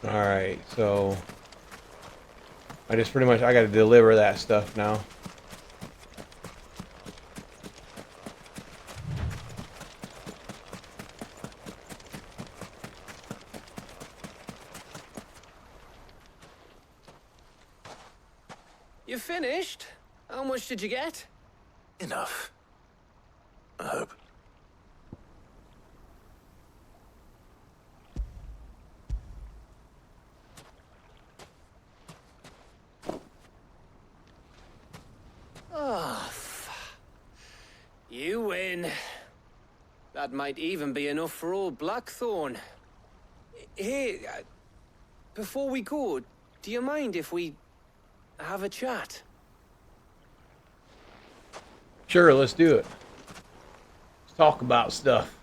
Alright, so I just pretty much I gotta deliver that stuff now. You finished? How much did you get? Enough. I hope. Oh, you win. That might even be enough for old Blackthorn. Hey, before we go, do you mind if we have a chat? Sure, let's do it. Let's talk about stuff.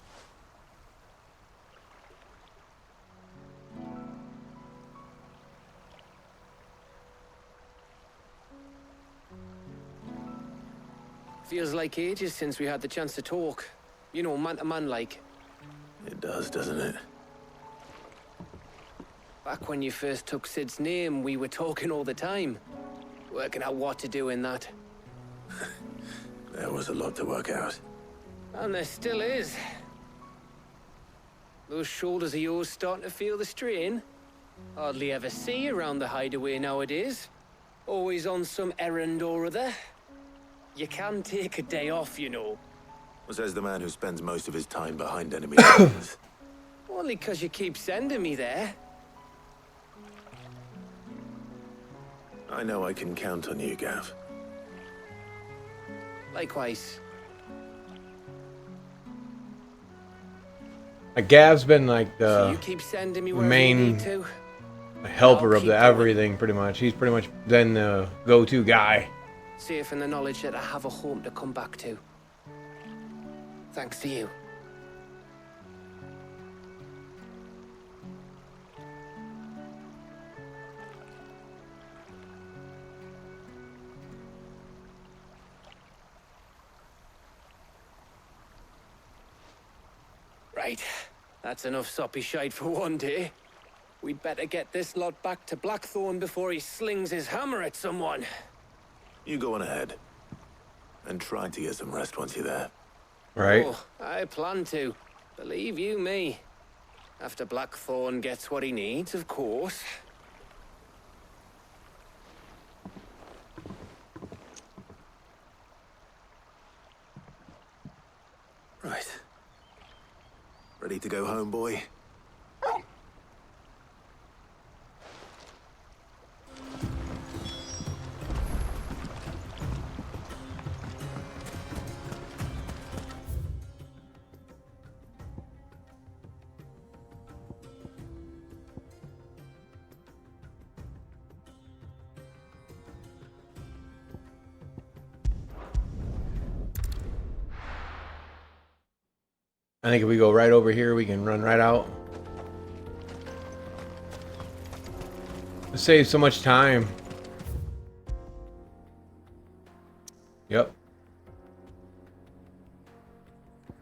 Feels like ages since we had the chance to talk. You know, man to man like. It does, doesn't it? Back when you first took Sid's name, we were talking all the time. Working out what to do in that. There was a lot to work out. And there still is. Those shoulders of yours starting to feel the strain. Hardly ever see you around the hideaway nowadays. Always on some errand or other. You can take a day off, you know. Says the man who spends most of his time behind enemy lines. Only 'cause you keep sending me there. I know I can count on you, Gav. Likewise. Gav's been like So the you keep sending me wherever main you need to. helper I'll of keep the going. everything, pretty much. He's pretty much then the go-to guy. Safe in the knowledge that I have a home to come back to. Thanks to you. Right. That's enough soppy shite for one day. We'd better get this lot back to Blackthorn before he slings his hammer at someone. You go on ahead. And try to get some rest once you're there. Right? Oh, I plan to. Believe you me. After Blackthorn gets what he needs, of course. Right. Ready to go home, boy? I think if we go right over here, we can run right out. It saves so much time. Yep.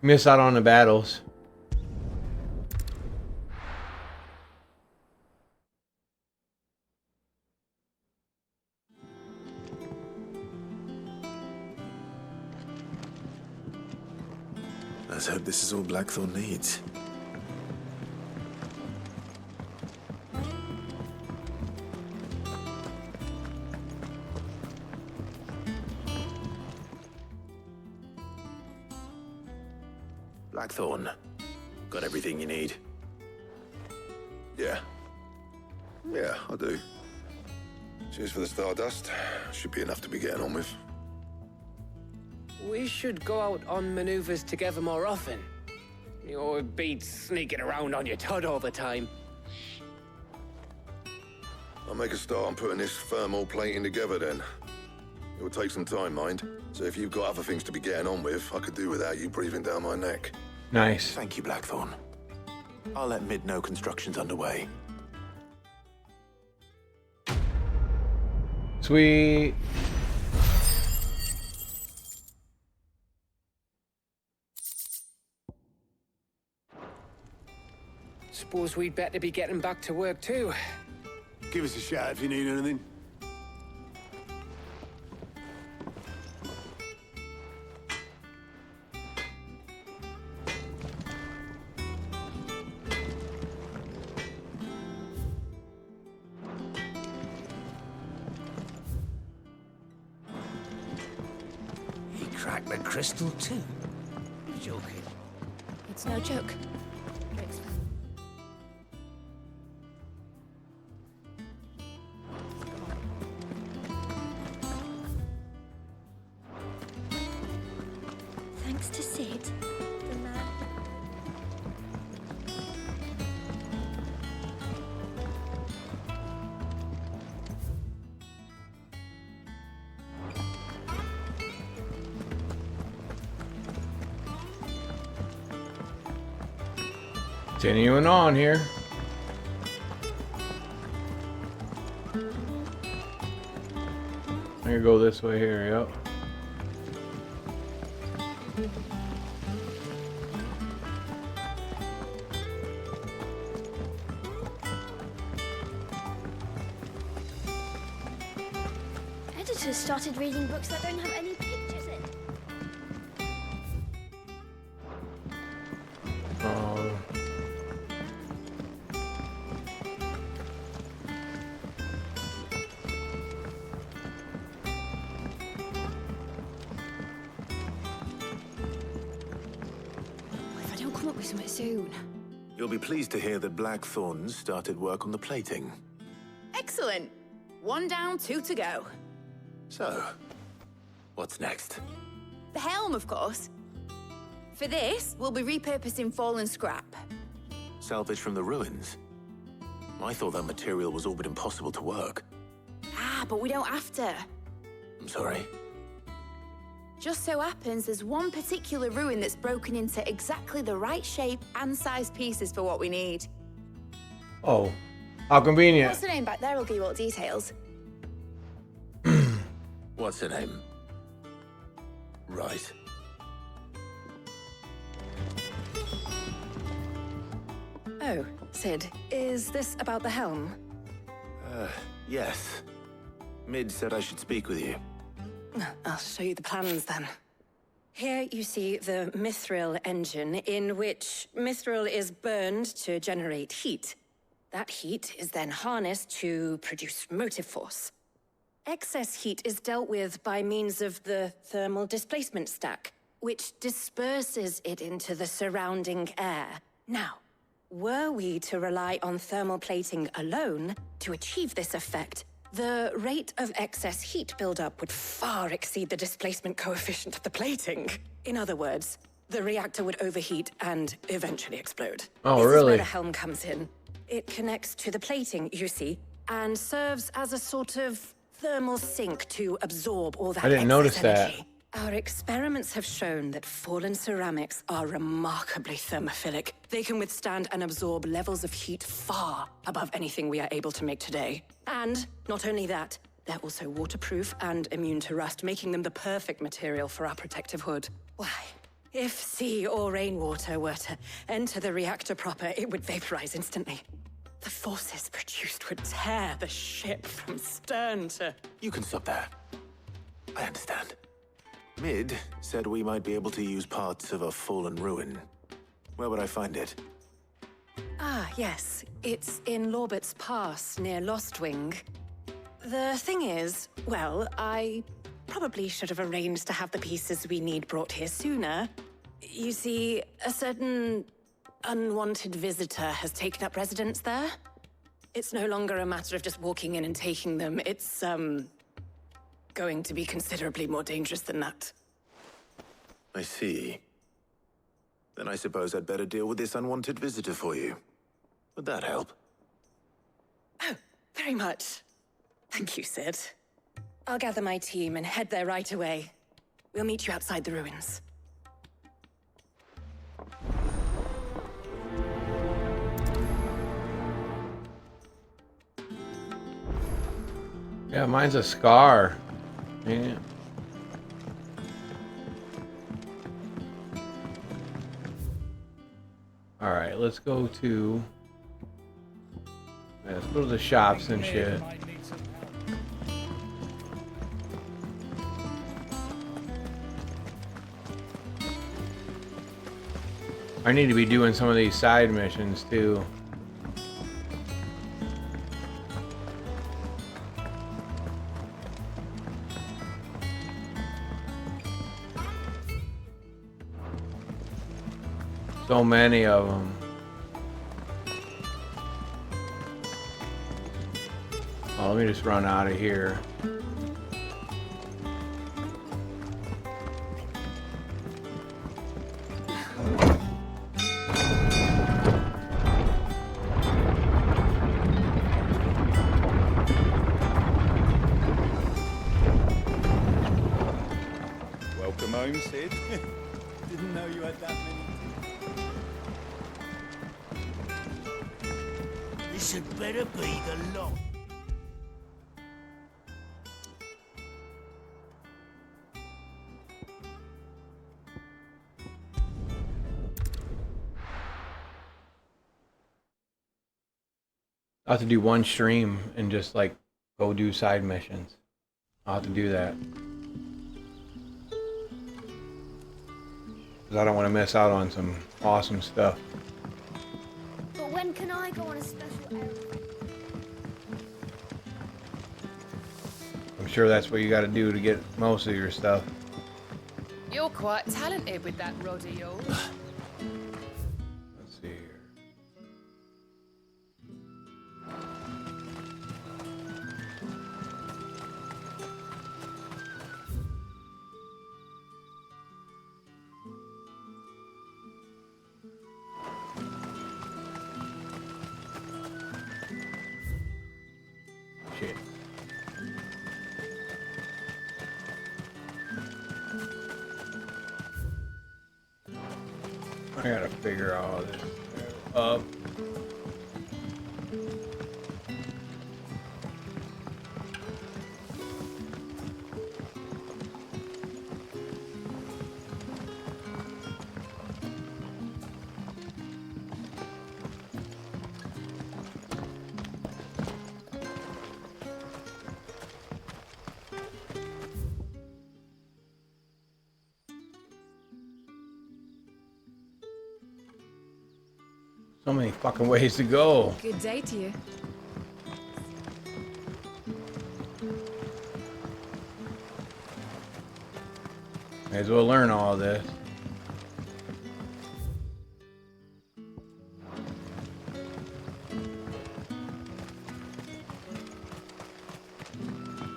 Miss out on the battles. Let's hope this is all Blackthorn needs. Blackthorn, got everything you need? Yeah. Yeah, I do. Cheers for the Stardust. Should be enough to be getting on with. We should go out on maneuvers together more often. You're beat sneaking around on your Todd all the time. I'll make a start on putting this thermal plating together then. It will take some time, mind. So if you've got other things to be getting on with, I could do without you breathing down my neck. Nice. Thank you, Blackthorn. I'll let Mid know construction's underway. Sweet. Suppose we'd better be getting back to work too. Give us a shout if you need anything. He cracked the crystal too. You're joking. It's no joke. Thanks. Thanks to Sid, the man. Continuing on here. I'm gonna go this way here, yep. Editors started reading books that don't have any pictures in. Oh. What if I don't come up with something soon? You'll be pleased to hear that Blackthorn started work on the plating. Excellent. 1 down, 2 to go. So, what's next? The helm, of course. For this, we'll be repurposing fallen scrap. Salvage from the ruins? I thought that material was all but impossible to work. Ah, but we don't have to. I'm sorry. Just so happens there's one particular ruin that's broken into exactly the right shape and size pieces for what we need. Oh. How convenient. What's the name back there? I'll give you all the details. What's her name? Right. Oh, Sid, is this about the helm? Yes. Mid said I should speak with you. I'll show you the plans then. Here you see the Mithril engine, in which Mithril is burned to generate heat. That heat is then harnessed to produce motive force. Excess heat is dealt with by means of the thermal displacement stack, which disperses it into the surrounding air. Now, were we to rely on thermal plating alone to achieve this effect, the rate of excess heat buildup would far exceed the displacement coefficient of the plating. In other words, the reactor would overheat and eventually explode. Oh, This is really? where the helm comes in. It connects to the plating, you see, and serves as a sort of thermal sink to absorb all that I didn't excess notice that. energy. Our experiments have shown that fallen ceramics are remarkably thermophilic. They can withstand and absorb levels of heat far above anything we are able to make today. And not only that, they're also waterproof and immune to rust, making them the perfect material for our protective hood. Why? If sea or rainwater were to enter the reactor proper, it would vaporize instantly. The forces produced would tear the ship from stern to... You can stop there. I understand. Mid said we might be able to use parts of a fallen ruin. Where would I find it? Ah, yes. It's in Lorbert's Pass, near Lostwing. The thing is, well, I probably should have arranged to have the pieces we need brought here sooner. You see, a certain unwanted visitor has taken up residence there. It's no longer a matter of just walking in and taking them. It's, going to be considerably more dangerous than that. I see. Then I suppose I'd better deal with this unwanted visitor for you. Would that help? Oh, very much. Thank you, Sid. I'll gather my team and head there right away. We'll meet you outside the ruins. Yeah, mine's a scar. Yeah. All right, let's go to Yeah, let's go to the shops and shit. I need to be doing some of these side missions too. So many of them. Oh, let me just run out of here. Welcome home, Sid. Didn't know you had that many. This had better be the lot. I'll have to do one stream and just like go do side missions. I'll have to do that. Because I don't want to miss out on some awesome stuff. But when can I go on a special errand? I'm sure that's what you got to do to get most of your stuff. You're quite talented with that rod of yours. Let's see here. Shit. I gotta figure all this up. So many fucking ways to go. Good day to you. May as well learn all this.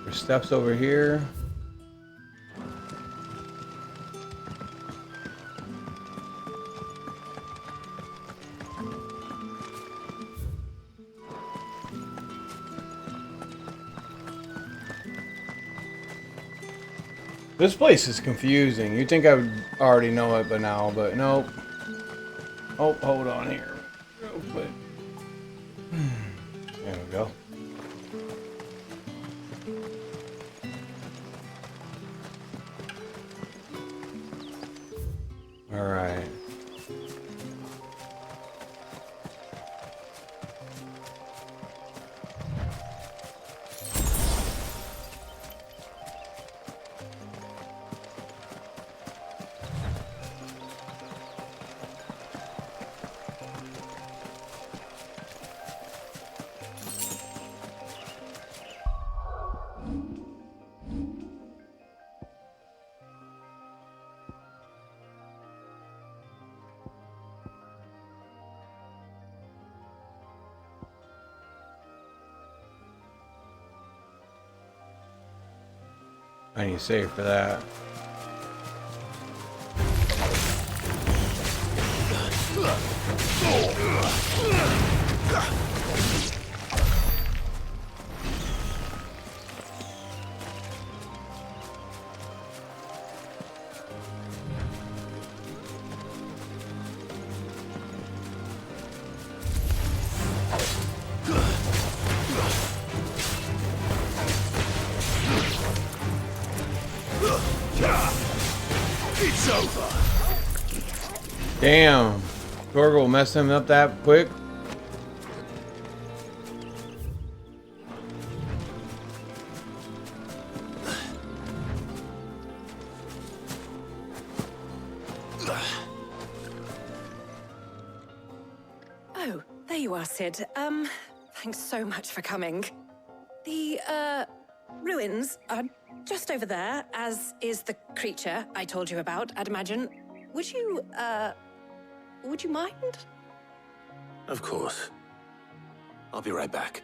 There's steps over here. This place is confusing. You'd think I would already know it by now, but nope. Oh, hold on here. Real quick. There we go. All right. I need to save for that. It's over. Damn. Torgal messed him up that quick. Oh, there you are, Sid. Thanks so much for coming. The, ruins are just over there, as is the creature I told you about, I'd imagine. Would you mind? Of course. I'll be right back.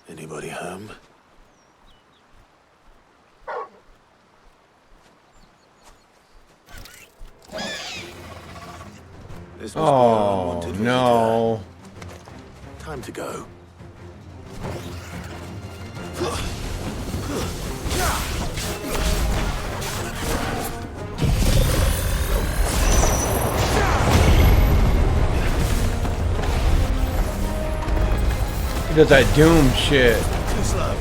Anybody home? This must be our Oh, unwanted visitor. no. Time to go. He does that Doom shit. Too slow.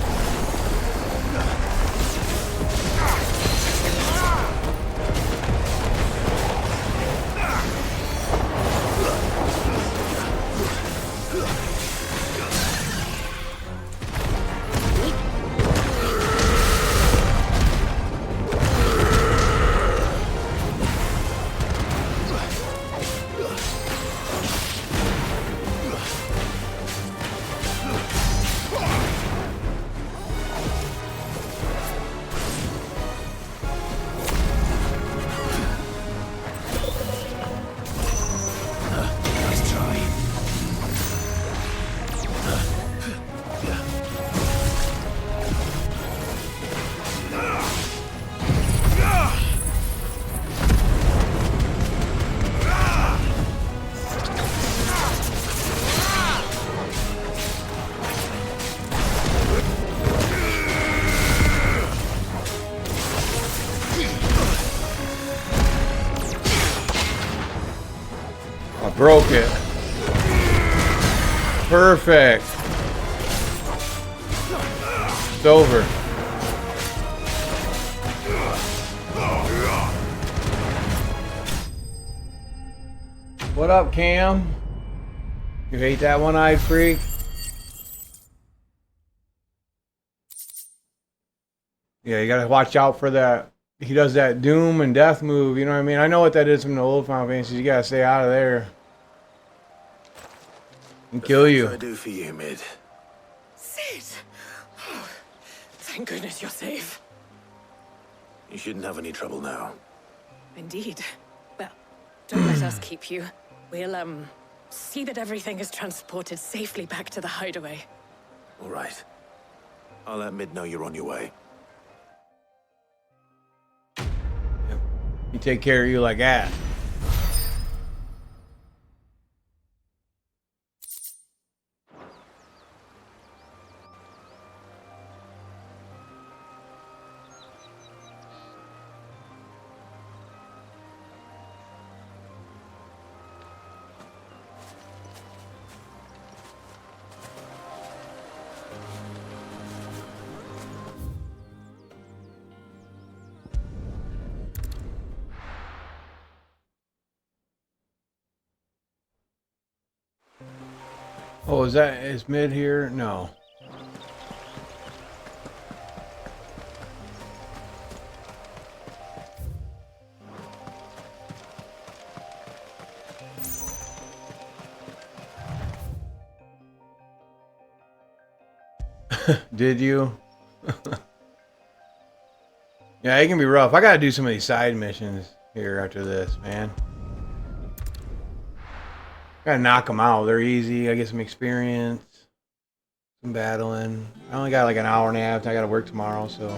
Nice try. I broke it. Perfect. It's over. What up, Cam? You hate that one-eyed freak? Yeah, you gotta watch out for that. He does that Doom and Death move, you know what I mean? I know what that is from the old Final Fantasy. You gotta stay out of there. And kill What you. can I do for you, Mid? Sid! Oh, thank goodness you're safe. You shouldn't have any trouble now. Indeed. Well, don't let us keep you. We'll, see that everything is transported safely back to the hideaway. All right. I'll let Mid know you're on your way. He take care of you like that. Oh, is Mid here? No. Did you? Yeah, it can be rough. I gotta do some of these side missions here after this, man. Gotta knock them out. They're easy. I get some experience. Some battling. I only got like an hour and a half. I gotta work tomorrow, so.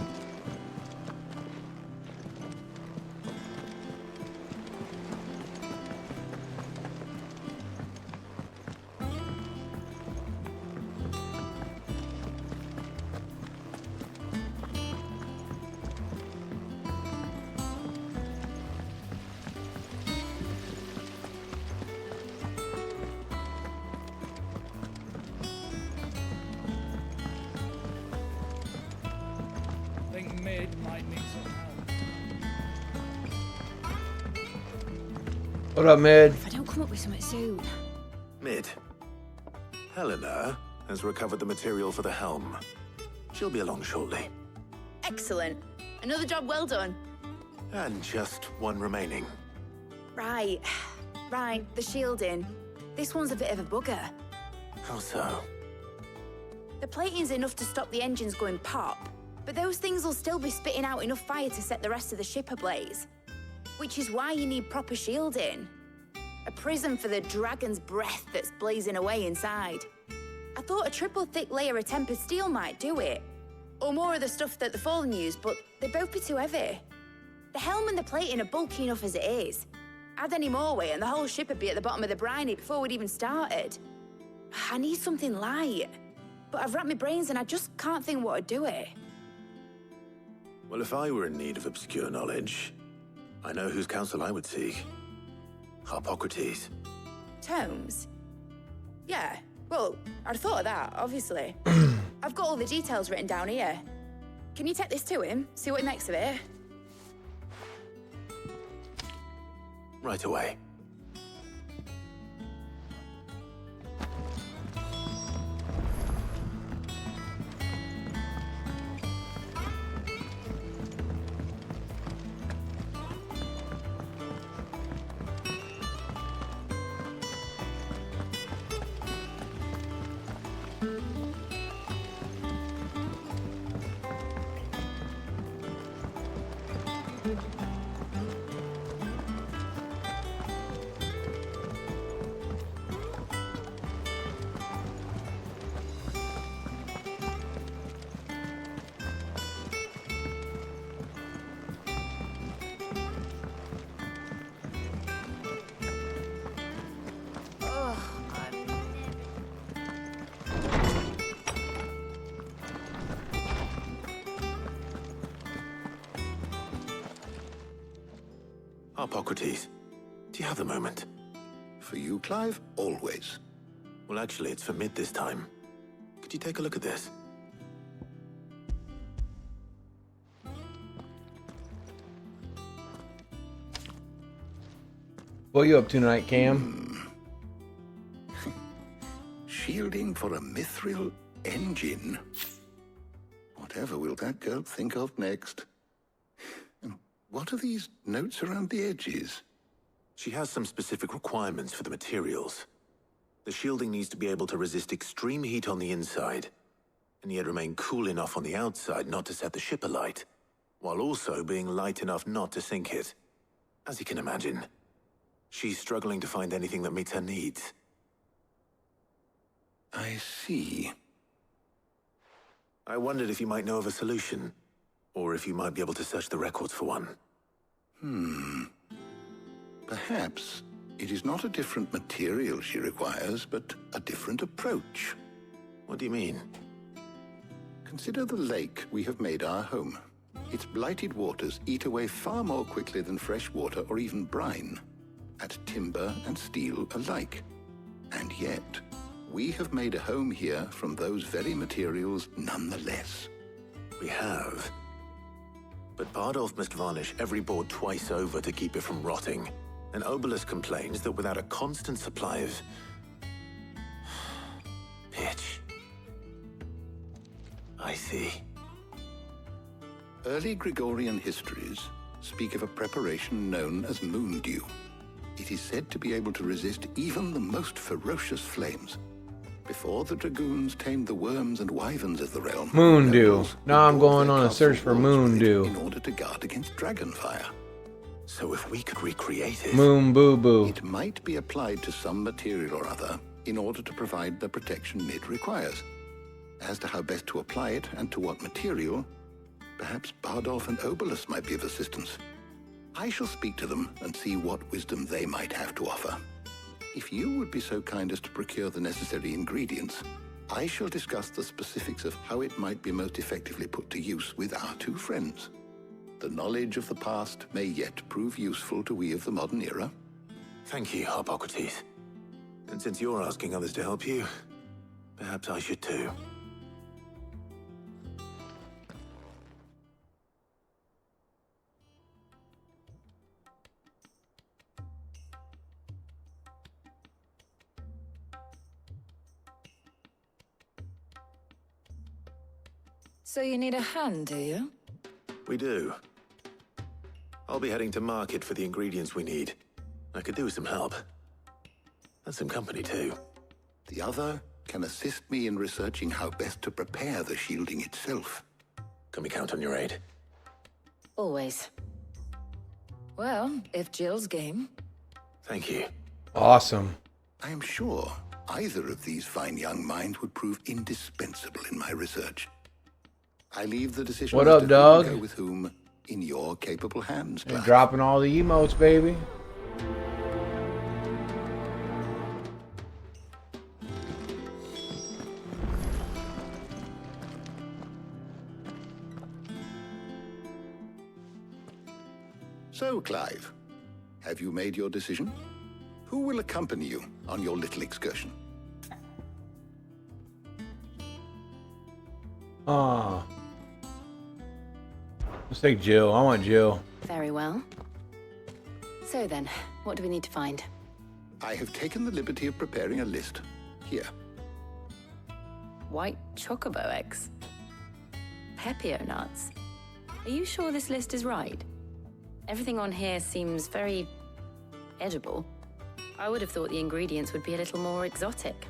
What up, Mid? If I don't come up with something soon. Mid. Helena has recovered the material for the helm. She'll be along shortly. Excellent. Another job well done. And just one remaining. Right. Right, the shielding. This one's a bit of a bugger. How so? The plating's enough to stop the engines going pop, but those things will still be spitting out enough fire to set the rest of the ship ablaze. Which is why you need proper shielding. A prism for the dragon's breath that's blazing away inside. I thought a triple thick layer of tempered steel might do it. Or more of the stuff that the Fallen use, but they'd both be too heavy. The helm and the plating are bulky enough as it is. Add any more weight and the whole ship would be at the bottom of the briny before we'd even started. I need something light. But I've racked my brains and I just can't think what would do it. Well, if I were in need of obscure knowledge, I know whose counsel I would seek. Harpocrates. Tomes? Yeah, well, I'd thought of that, obviously. I've got all the details written down here. Can you take this to him, see what he makes of it? Right away. Harpocrates, do you have the moment? For you, Clive, always. Well, actually, it's for Mid this time. Could you take a look at this? What you up to tonight, Cam? Shielding for a mithril engine. Whatever will that girl think of next? And what are these notes around the edges? She has some specific requirements for the materials. The shielding needs to be able to resist extreme heat on the inside, and yet remain cool enough on the outside not to set the ship alight, while also being light enough not to sink it. As you can imagine, she's struggling to find anything that meets her needs. I see. I wondered if you might know of a solution, or if you might be able to search the records for one. Perhaps it is not a different material she requires, but a different approach. What do you mean? Consider the lake we have made our home. Its blighted waters eat away far more quickly than fresh water or even brine, at timber and steel alike. And yet, we have made a home here from those very materials nonetheless. We have. But Bardolph must varnish every board twice over to keep it from rotting. And Obelus complains that without a constant supply of pitch. I see. Early Gregorian histories speak of a preparation known as moon dew. It is said to be able to resist even the most ferocious flames. Before the dragoons tamed the worms and wyverns of the realm, Moon dew. nobles Now I'm would build going their on a castle search for walls moon with it dew. in order to guard against dragonfire. So if we could recreate it... Moon boo boo. It might be applied to some material or other in order to provide the protection Mid requires. As to how best to apply it and to what material, perhaps Bardolph and Obelus might be of assistance. I shall speak to them and see what wisdom they might have to offer. If you would be so kind as to procure the necessary ingredients, I shall discuss the specifics of how it might be most effectively put to use with our two friends. The knowledge of the past may yet prove useful to we of the modern era. Thank you, Harpocrates. And since you're asking others to help you, perhaps I should too. So you need a hand, do you? We do. I'll be heading to market for the ingredients we need. I could do with some help. And some company, too. The other can assist me in researching how best to prepare the shielding itself. Can we count on your aid? Always. Well, if Jill's game. Thank you. Awesome. I am sure either of these fine young minds would prove indispensable in my research. I leave the decision What as up, to who dog? will go with whom in your capable hands, You're Clive. dropping all the emotes, baby. So, Clive, have you made your decision? Who will accompany you on your little excursion? Ah. Let's take Jill. I want Jill. Very well. So then, what do we need to find? I have taken the liberty of preparing a list. Here. White chocobo eggs. Pepio nuts. Are you sure this list is right? Everything on here seems very edible. I would have thought the ingredients would be a little more exotic.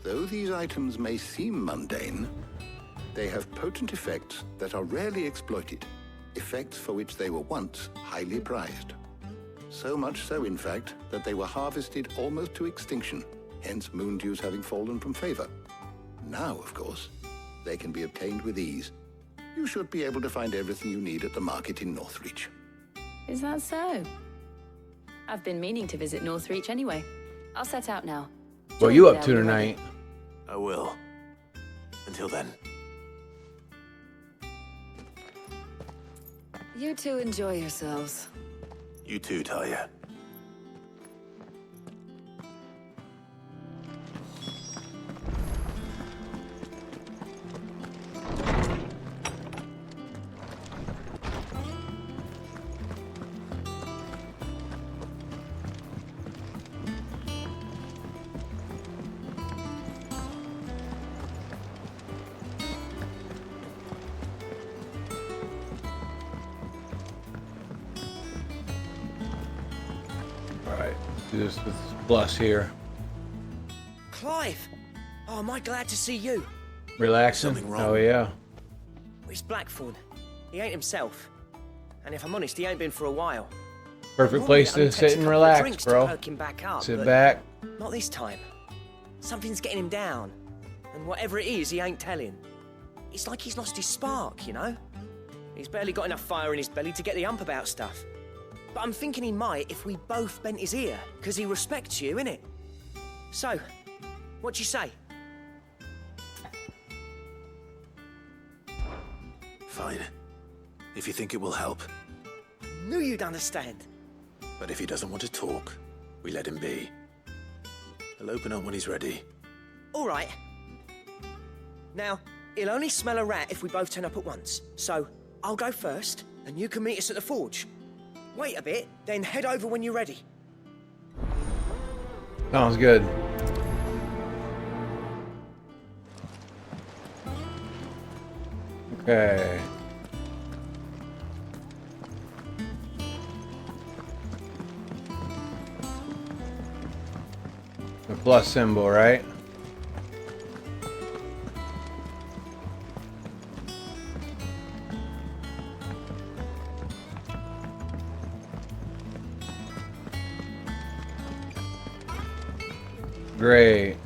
Though these items may seem mundane, they have potent effects that are rarely exploited, effects for which they were once highly prized. So much so, in fact, that they were harvested almost to extinction, hence moondews having fallen from favor. Now, of course, they can be obtained with ease. You should be able to find everything you need at the market in Northreach. Is that so? I've been meaning to visit Northreach anyway. I'll set out now. What Join you me up there to when you're ready. tonight? I will. Until then. You two enjoy yourselves. You too, Talia. Alright. Do this with Plus here. Clive! Oh, am I glad to see you? Relaxing? Something wrong? Oh, yeah. It's Blackthorn. He ain't himself. And if I'm honest, he ain't been for a while. Perfect Normally, place it to only takes sit a and couple of relax, drinks to bro. perk him back up, Sit but back. Not this time. Something's getting him down. And whatever it is, he ain't telling. It's like he's lost his spark, you know? He's barely got enough fire in his belly to get the ump about stuff. But I'm thinking he might if we both bent his ear, because he respects you, innit? So, what do you say? Fine. If you think it will help. Knew you'd understand. But if he doesn't want to talk, we let him be. He'll open up when he's ready. All right. Now, he'll only smell a rat if we both turn up at once. So, I'll go first, and you can meet us at the forge. Wait a bit, then head over when you're ready. Sounds good. Okay. The plus symbol, right? Great.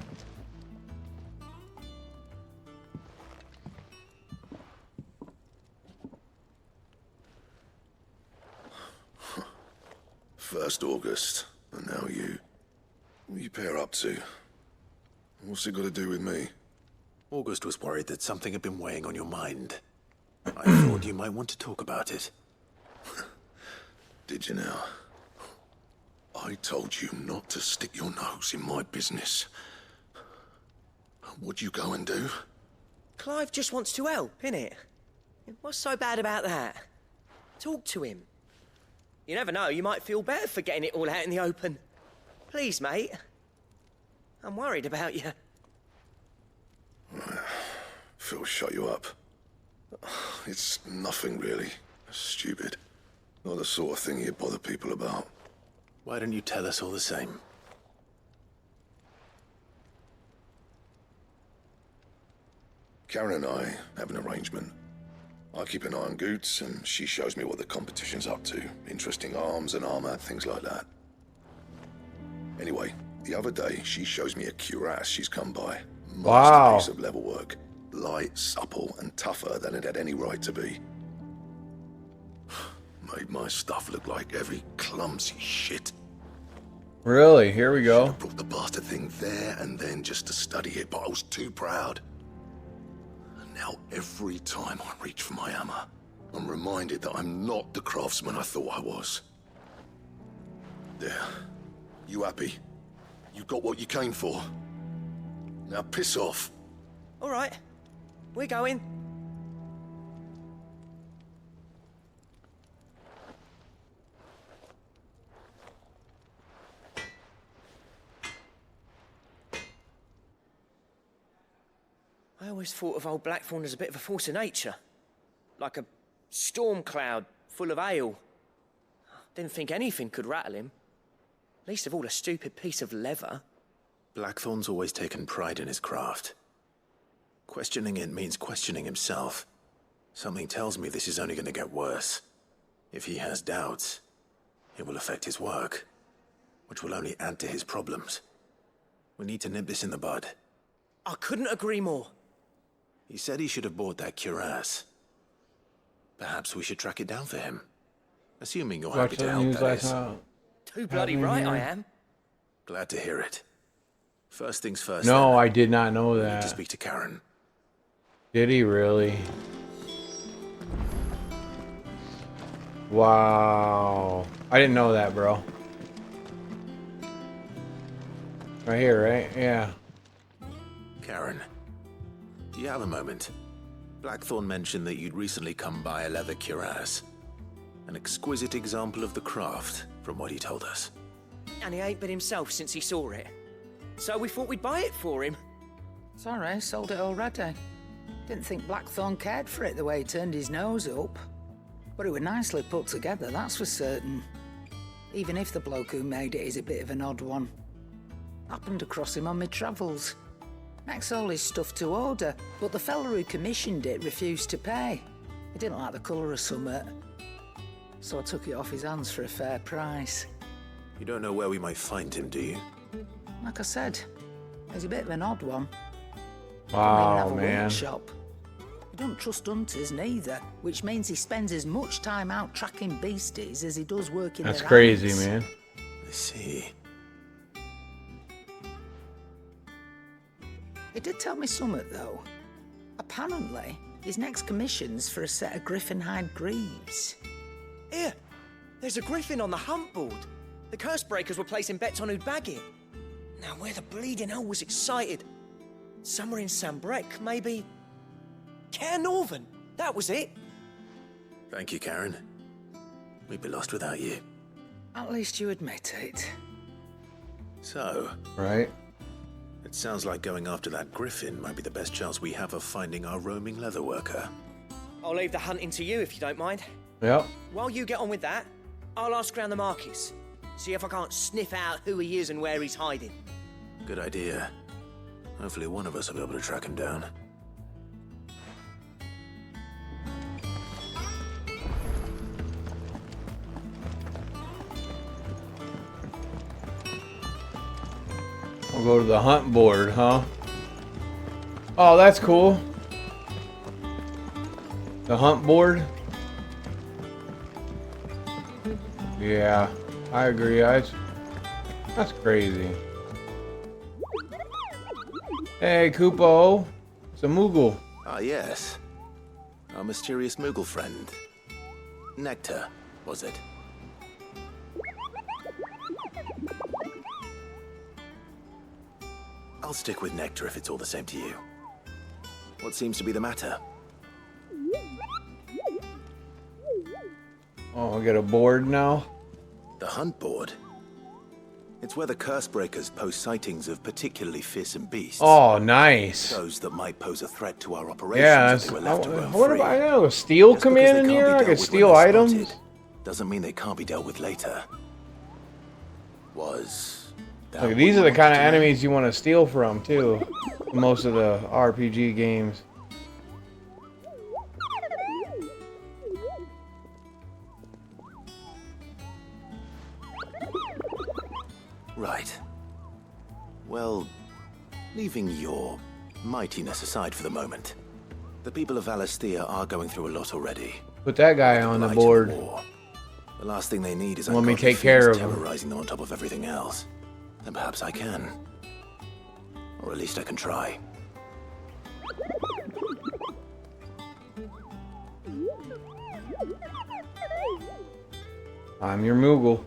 First August, and now you. What are you pair up to? What's it got to do with me? August was worried that something had been weighing on your mind. I thought you might want to talk about it. Did you now? I told you not to stick your nose in my business. What'd you go and do? Clive just wants to help, innit? What's so bad about that? Talk to him. You never know, you might feel better for getting it all out in the open. Please, mate. I'm worried about you. Phil shut you up. It's nothing really. Stupid. Not the sort of thing you bother people about. Why don't you tell us all the same? Karen and I have an arrangement. I keep an eye on Goots, and she shows me what the competition's up to. Interesting arms and armor, things like that. Anyway, the other day, she shows me a cuirass she's come by. Wow. Masterpiece of level work. Light, supple, and tougher than it had any right to be. Made my stuff look like heavy, clumsy shit. Really? Here we go. I brought the bastard thing there and then just to study it, but I was too proud. And now every time I reach for my hammer, I'm reminded that I'm not the craftsman I thought I was. There. You happy? You got what you came for. Now piss off. All right, we're going. I always thought of old Blackthorn as a bit of a force of nature. Like a storm cloud full of hail. Didn't think anything could rattle him. Least of all a stupid piece of leather. Blackthorn's always taken pride in his craft. Questioning it means questioning himself. Something tells me this is only going to get worse. If he has doubts, it will affect his work, which will only add to his problems. We need to nip this in the bud. I couldn't agree more. He said he should have bought that cuirass. Perhaps we should track it down for him. Assuming you're happy Watch to the help, news that last is. night. Too bloody right I am. Glad to hear it. First things first. No, then. I did not know We need to that. speak to Karen. Did he really? Wow. I didn't know that, bro. Right here, right? Yeah. Karen, do you have a moment? Blackthorn mentioned that you'd recently come by a leather cuirass. An exquisite example of the craft, from what he told us. And he ain't been himself since he saw it. So we thought we'd buy it for him. Sorry, sold it already. Didn't think Blackthorn cared for it the way he turned his nose up. But it was nicely put together, that's for certain. Even if the bloke who made it is a bit of an odd one. Happened across him on my travels. Makes all his stuff to order, but the fella who commissioned it refused to pay. He didn't like the colour of summit. So I took it off his hands for a fair price. You don't know where we might find him, do you? Like I said, he's a bit of an odd one. Wow, Don't even have a man. workshop. He don't trust hunters neither, which means he spends as much time out tracking beasties as he does working. That's their crazy, hands. man. I see. He did tell me something, though. Apparently, his next commission's for a set of griffin hide greaves. Here, there's a griffin on the hunt board. The curse breakers were placing bets on who'd bag it. Now, where the bleeding hell was excited? Somewhere in Sambrec, maybe. Cairnorthern, that was it. Thank you, Karen. We'd be lost without you. At least you admit it. So, Right? it sounds like going after that griffin might be the best chance we have of finding our roaming leatherworker. I'll leave the hunting to you if you don't mind. Yep. While you get on with that, I'll ask around the markets. See if I can't sniff out who he is and where he's hiding. Good idea. Hopefully one of us will be able to track him down. We'll go to the hunt board, huh? Oh, that's cool. The hunt board? Yeah, I agree. That's crazy. Hey, Kupo. It's a Moogle. Ah, yes. Our mysterious Moogle friend. Nectar, was it? I'll stick with Nectar if it's all the same to you. What seems to be the matter? Oh, I get a board now? The hunt board? It's where the Cursebreakers post sightings of particularly fearsome beasts. Oh, nice. Those that might pose a threat to our operations Yeah, if they were left to roam what free. about, I know, steel Just come because in they can't here? be I dealt can with when steal they're items. spotted, doesn't mean they can't be dealt with later. Look, these are the kind of enemies you want to steal from, too. Most of the RPG games. Right. Well, leaving your mightiness aside for the moment, the people of Valisthea are going through a lot already. Put that guy on the board. The last thing they need is Let me ungodly take care fiends of him. terrorizing them on top of everything else. Then perhaps I can. Or at least I can try. I'm your Moogle.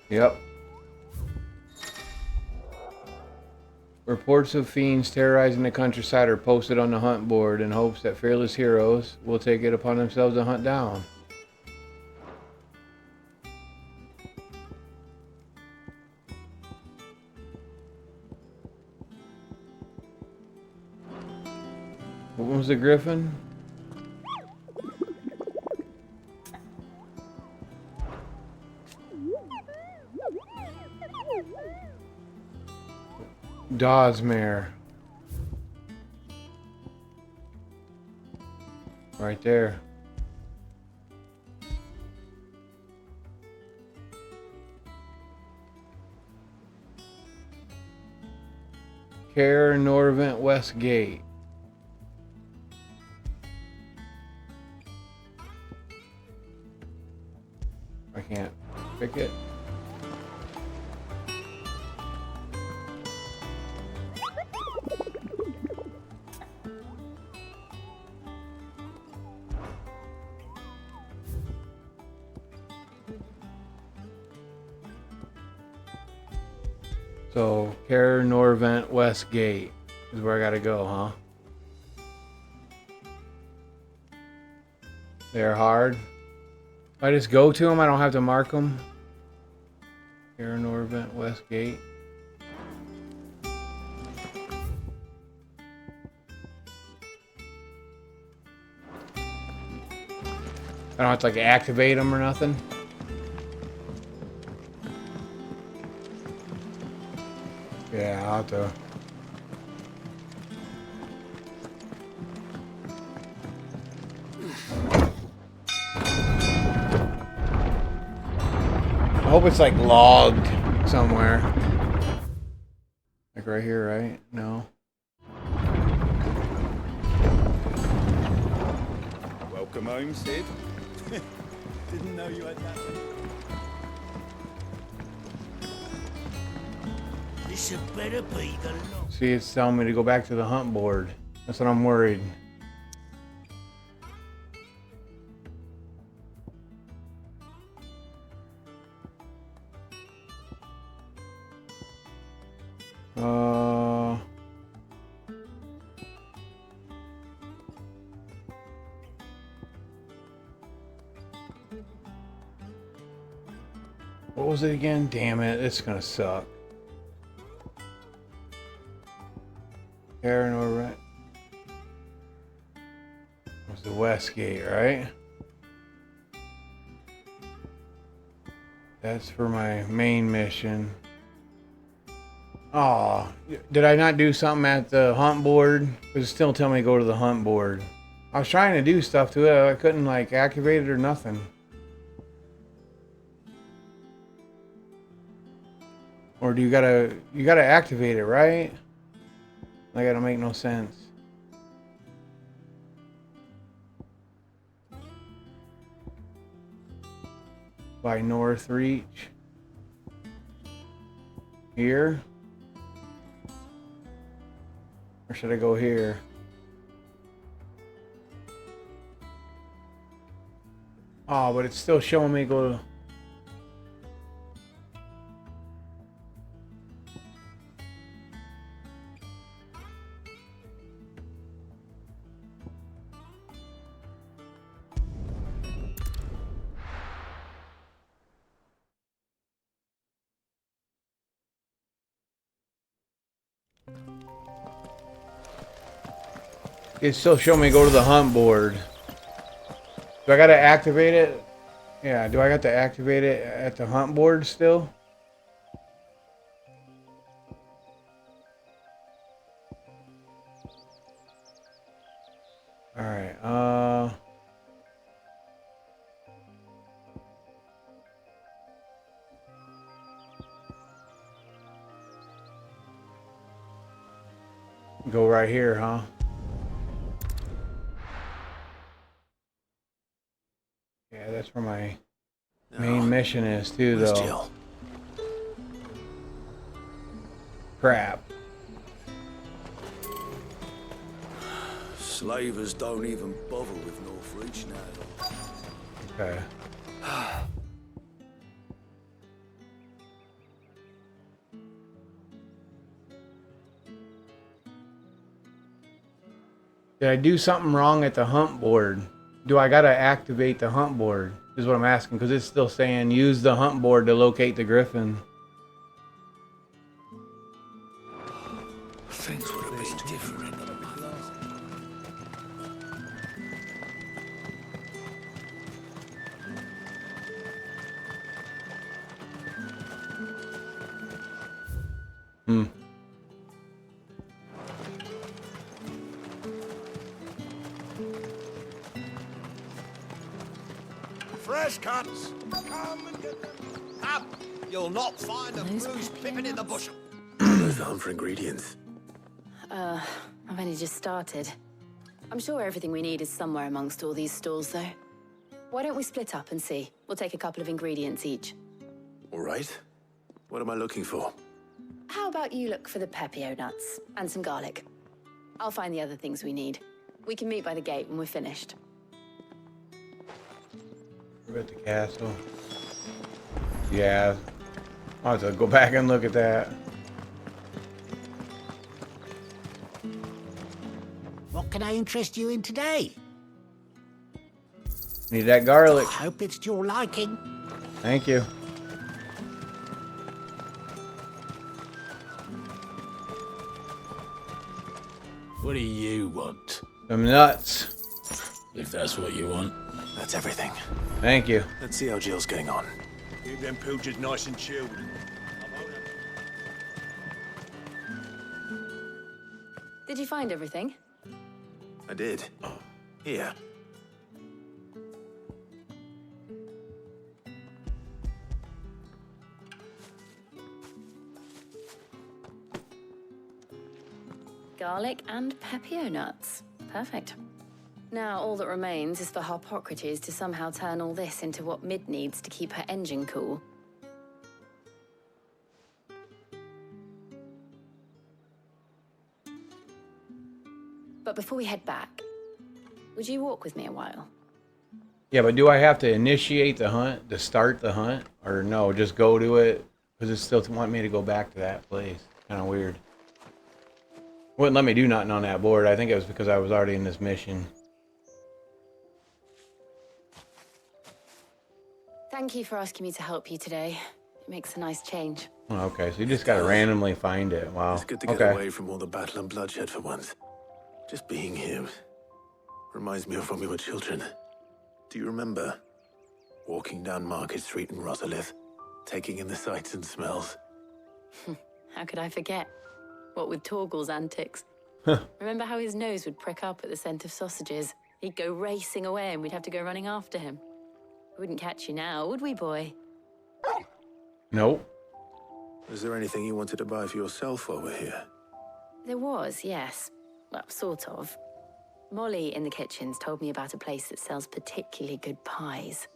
Yep. Reports of fiends terrorizing the countryside are posted on the hunt board in hopes that fearless heroes will take it upon themselves to hunt down. What was the griffin? Dawsmare. Right there. Care Norvent West Gate. I can't pick it. So, Care Norvent West Gate is where I gotta go, huh? They're hard. If I just go to them, I don't have to mark them. Care Norvent West Gate. I don't have to like activate them or nothing. Yeah, I'll have to. I hope it's like logged somewhere. Like right here, right? No. Welcome home, Sid. Didn't know you had that. This had better be the lot. See, it's telling me to go back to the hunt board. That's what I'm worried. What was it again? Damn it, it's gonna suck. Aaron over it. It was the West Gate, right? That's for my main mission. Oh, did I not do something at the hunt board? Because it's still telling me to go to the hunt board. I was trying to do stuff to it. I couldn't like activate it or nothing. Or do you gotta activate it, right? That gotta make no sense. By North Reach. Here? Or should I go here? Oh, but it's still showing me go to... It still show me go to the hunt board. Do I gotta activate it? Yeah, do I got to activate it at the hunt board still? Alright, go right here, huh? Yeah, that's where my main mission is too, Where's though. Jill? Crap. Slavers don't even bother with Northreach now. Okay. Did I do something wrong at the hunt board? Do I gotta activate the hunt board? Is what I'm asking, because it's still saying use the hunt board to locate the griffin. Things would have been different in the past. Hmm. Fresh cuts. Come and get them. Up. You'll not find a bruised pippin in the bush. Those aren't for ingredients. I've only just started. I'm sure everything we need is somewhere amongst all these stalls, though. Why don't we split up and see? We'll take a couple of ingredients each. All right. What am I looking for? How about you look for the pepio nuts and some garlic? I'll find the other things we need. We can meet by the gate when we're finished. We're at the castle. Yeah. I'll have to go back and look at that. What can I interest you in today? Need that garlic. I hope it's to your liking. Thank you. What do you want? Some nuts. If that's what you want. That's everything. Thank you. Let's see how Jill's getting on. Keep them pilgers nice and chilled. Did you find everything? I did. Here. Garlic and pepio nuts. Perfect. Now all that remains is for Harpocrates to somehow turn all this into what Mid needs to keep her engine cool. But before we head back, would you walk with me a while? Yeah, but do I have to initiate the hunt to start the hunt? Or no, just go to it? Because it still want me to go back to that place. Kind of weird. Wouldn't let me do nothing on that board. I think it was because I was already in this mission. Thank you for asking me to help you today. It makes a nice change. Oh, okay, so you just gotta randomly find it. Wow. It's good to get away from all the battle and bloodshed for once. Just being here reminds me of when we were children. Do you remember walking down Market Street in Rosalith, taking in the sights and smells? How could I forget? What with Torgal's antics. Remember how his nose would prick up at the scent of sausages? He'd go racing away and we'd have to go running after him. We wouldn't catch you now, would we, boy? Nope. Is there anything you wanted to buy for yourself while we're here? There was, yes. Well, sort of. Molly in the kitchens told me about a place that sells particularly good pies.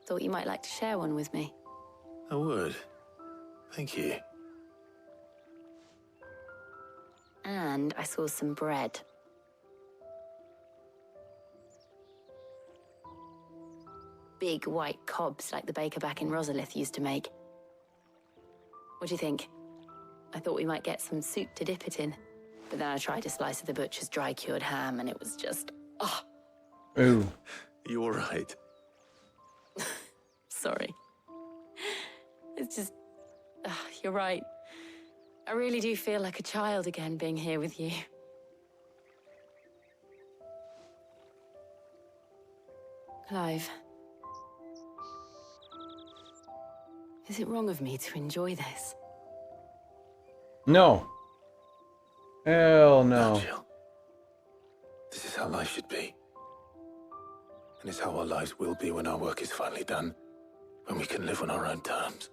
Thought you might like to share one with me. I would. Thank you. And I saw some bread. Big white cobs like the baker back in Rosalith used to make. What do you think? I thought we might get some soup to dip it in. But then I tried a slice of the butcher's dry-cured ham and it was just... oh. Ooh. You all right? Sorry. It's just... you're right. I really do feel like a child again being here with you. Clive. Is it wrong of me to enjoy this? No. Hell no. Jill. This is how life should be. And it's how our lives will be when our work is finally done. When we can live on our own terms.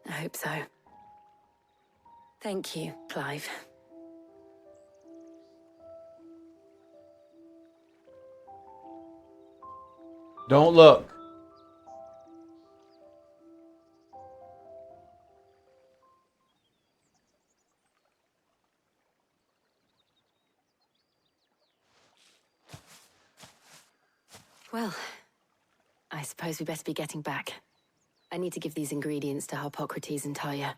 I hope so. Thank you, Clive. Don't look. Well, I suppose we best be getting back. I need to give these ingredients to Harpocrates and Tarja.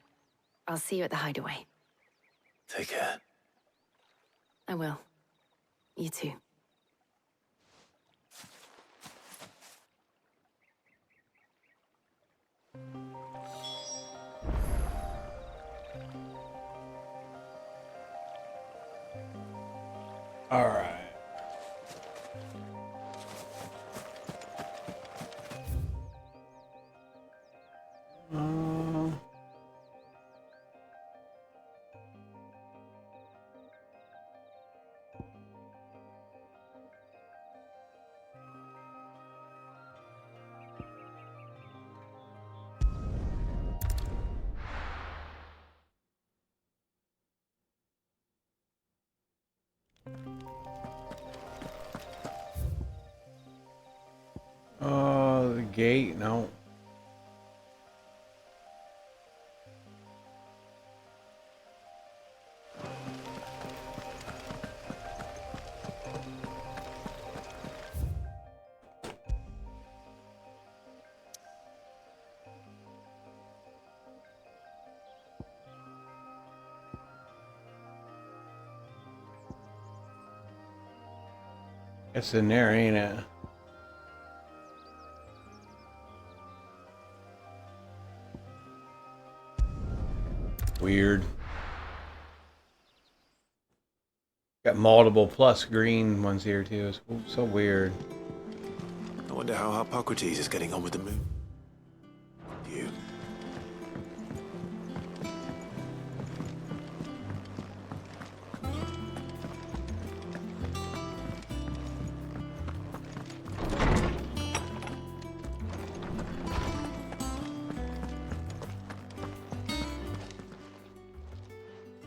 I'll see you at the hideaway. Take care. I will. You too. All right. The gate, no. It's in there, ain't it? Weird. Got multiple plus green ones here too. It's so weird. I wonder how Harpocrates is getting on with the moon. You.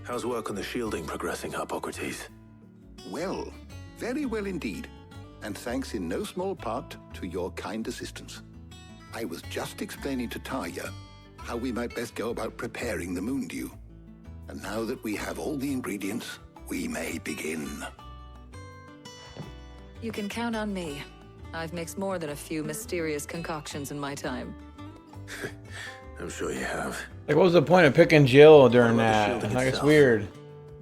How's work on the shielding progressing, Harpocrates? Well, very well indeed. And thanks in no small part to your kind assistance. I was just explaining to Tarja how we might best go about preparing the moon dew. And now that we have all the ingredients, we may begin. You can count on me. I've mixed more than a few mysterious concoctions in my time. I'm sure you have. Like, what was the point of picking Jill during that? Like, it's weird.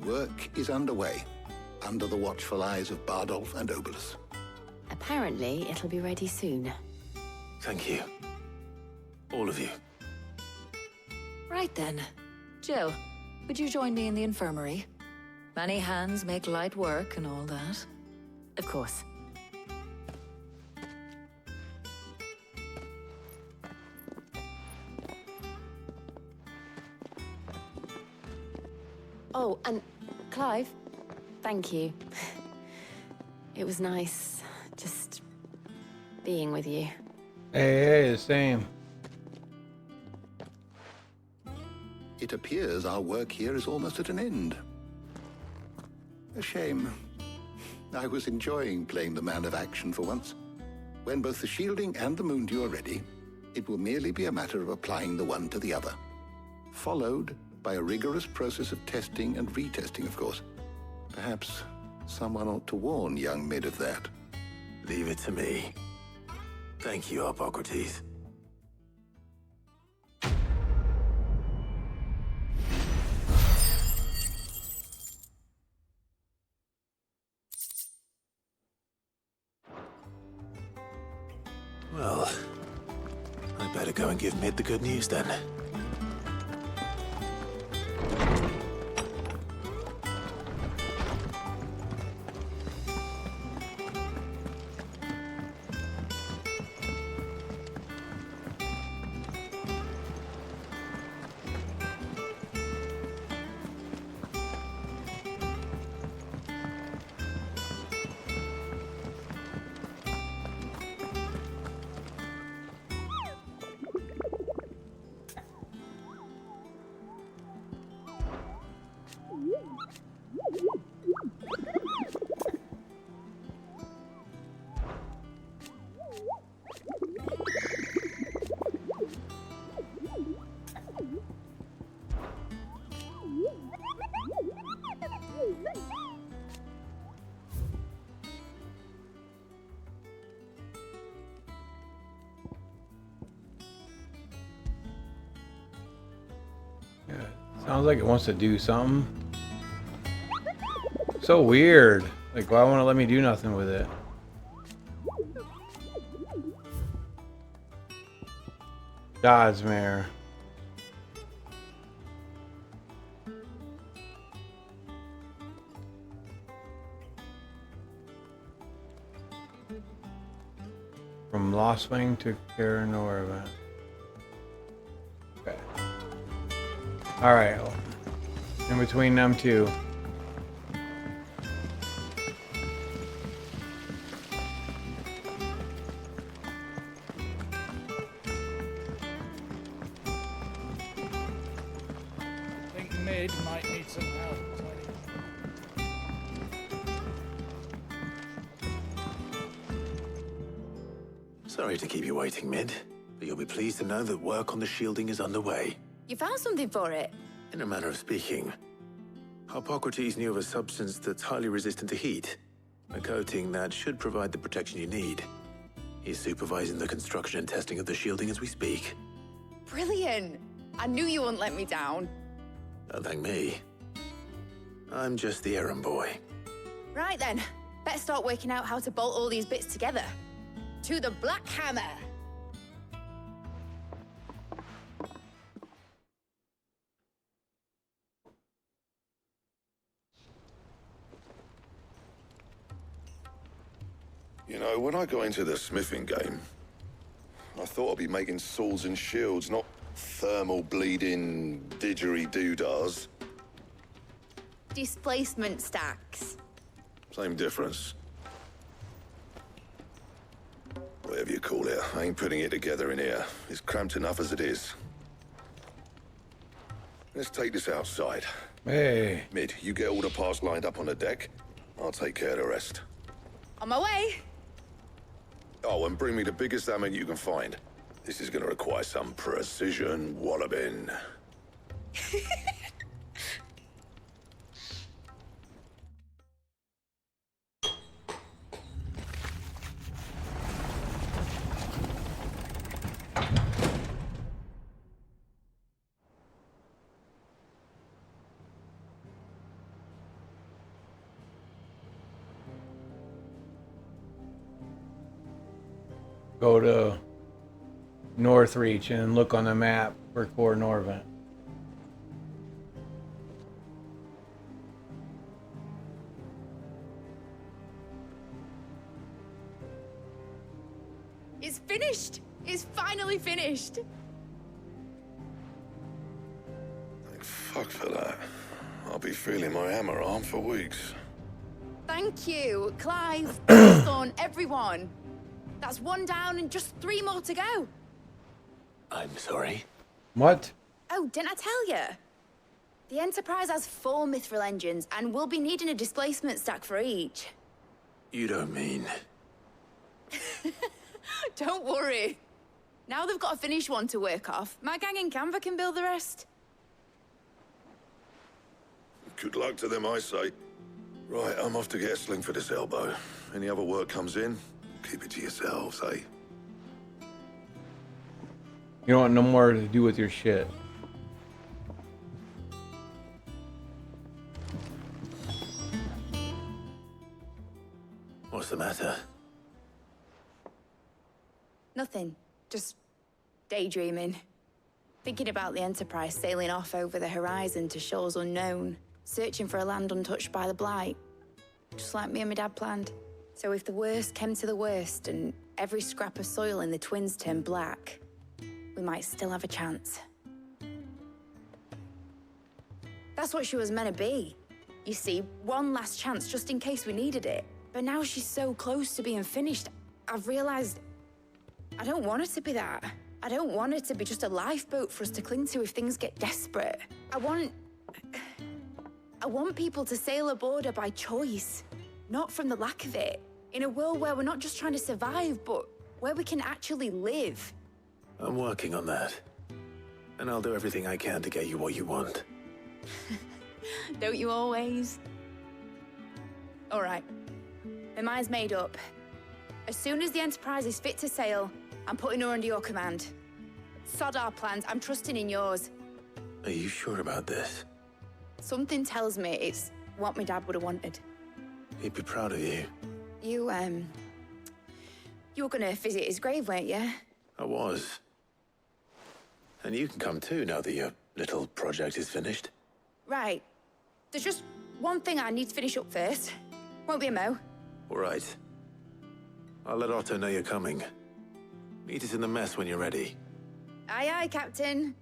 Work is underway, under the watchful eyes of Bardolph and Obolus. Apparently, it'll be ready soon. Thank you. All of you. Right then. Jill, would you join me in the infirmary? Many hands make light work and all that. Of course. Oh, and Clive, thank you. It was nice just being with you. Hey, the same. It appears our work here is almost at an end. A shame. I was enjoying playing the man of action for once. When both the shielding and the moon dew are ready, it will merely be a matter of applying the one to the other. Followed by a rigorous process of testing and retesting, of course. Perhaps someone ought to warn young Mid of that. Leave it to me. Thank you, Harpocrates. Well, I better go and give Mid the good news then. Sounds like it wants to do something. So weird. Like, why won't it let me do nothing with it? Godsmere. From Lost Wing to Cara Nora. Okay. Alright. In between them two. I think Mid might need some help. Sorry to keep you waiting, Mid, but you'll be pleased to know that work on the shielding is underway. You found something for it? In a manner of speaking, Harpocrates knew of a substance that's highly resistant to heat, a coating that should provide the protection you need. He's supervising the construction and testing of the shielding as we speak. Brilliant! I knew you wouldn't let me down. Don't thank me. I'm just the errand boy. Right then, better start working out how to bolt all these bits together. To the Black Hammer! You know, when I got into the smithing game, I thought I'd be making swords and shields, not thermal bleeding didgeridoo-dahs. Displacement stacks. Same difference. Whatever you call it, I ain't putting it together in here. It's cramped enough as it is. Let's take this outside. Hey. Mid, you get all the parts lined up on the deck. I'll take care of the rest. On my way! Oh, and bring me the biggest hammer you can find. This is gonna require some precision walloping. Go to Northreach and look on the map for Core Norvent. It's finished! It's finally finished! Thank fuck for that. I'll be feeling my hammer arm for weeks. Thank you, Clive, Thorn, everyone. That's one down and just 3 more to go. I'm sorry. What? Oh, didn't I tell you? The Enterprise has 4 mithril engines, and we'll be needing a displacement stack for each. You don't mean... Don't worry. Now they've got a finished one to work off. My gang in Canva can build the rest. Good luck to them, I say. Right, I'm off to get a sling for this elbow. Any other work comes in, keep it to yourselves, eh? You don't want no more to do with your shit. What's the matter? Nothing. Just daydreaming. Thinking about the Enterprise sailing off over the horizon to shores unknown, searching for a land untouched by the Blight. Just like me and my dad planned. So if the worst came to the worst and every scrap of soil in the Twins turned black, we might still have a chance. That's what she was meant to be. You see, one last chance just in case we needed it. But now she's so close to being finished, I've realized I don't want her to be that. I don't want her to be just a lifeboat for us to cling to if things get desperate. I want people to sail aboard her by choice, not from the lack of it. In a world where we're not just trying to survive, but where we can actually live. I'm working on that. And I'll do everything I can to get you what you want. Don't you always? All right. My mind's made up. As soon as the Enterprise is fit to sail, I'm putting her under your command. Sod our plans, I'm trusting in yours. Are you sure about this? Something tells me it's what my dad would have wanted. He'd be proud of you. You were gonna visit his grave, weren't you? I was. And you can come too now that your little project is finished. Right. There's just one thing I need to finish up first. Won't be a mo. All right. I'll let Otto know you're coming. Meet us in the mess when you're ready. Aye, aye, Captain.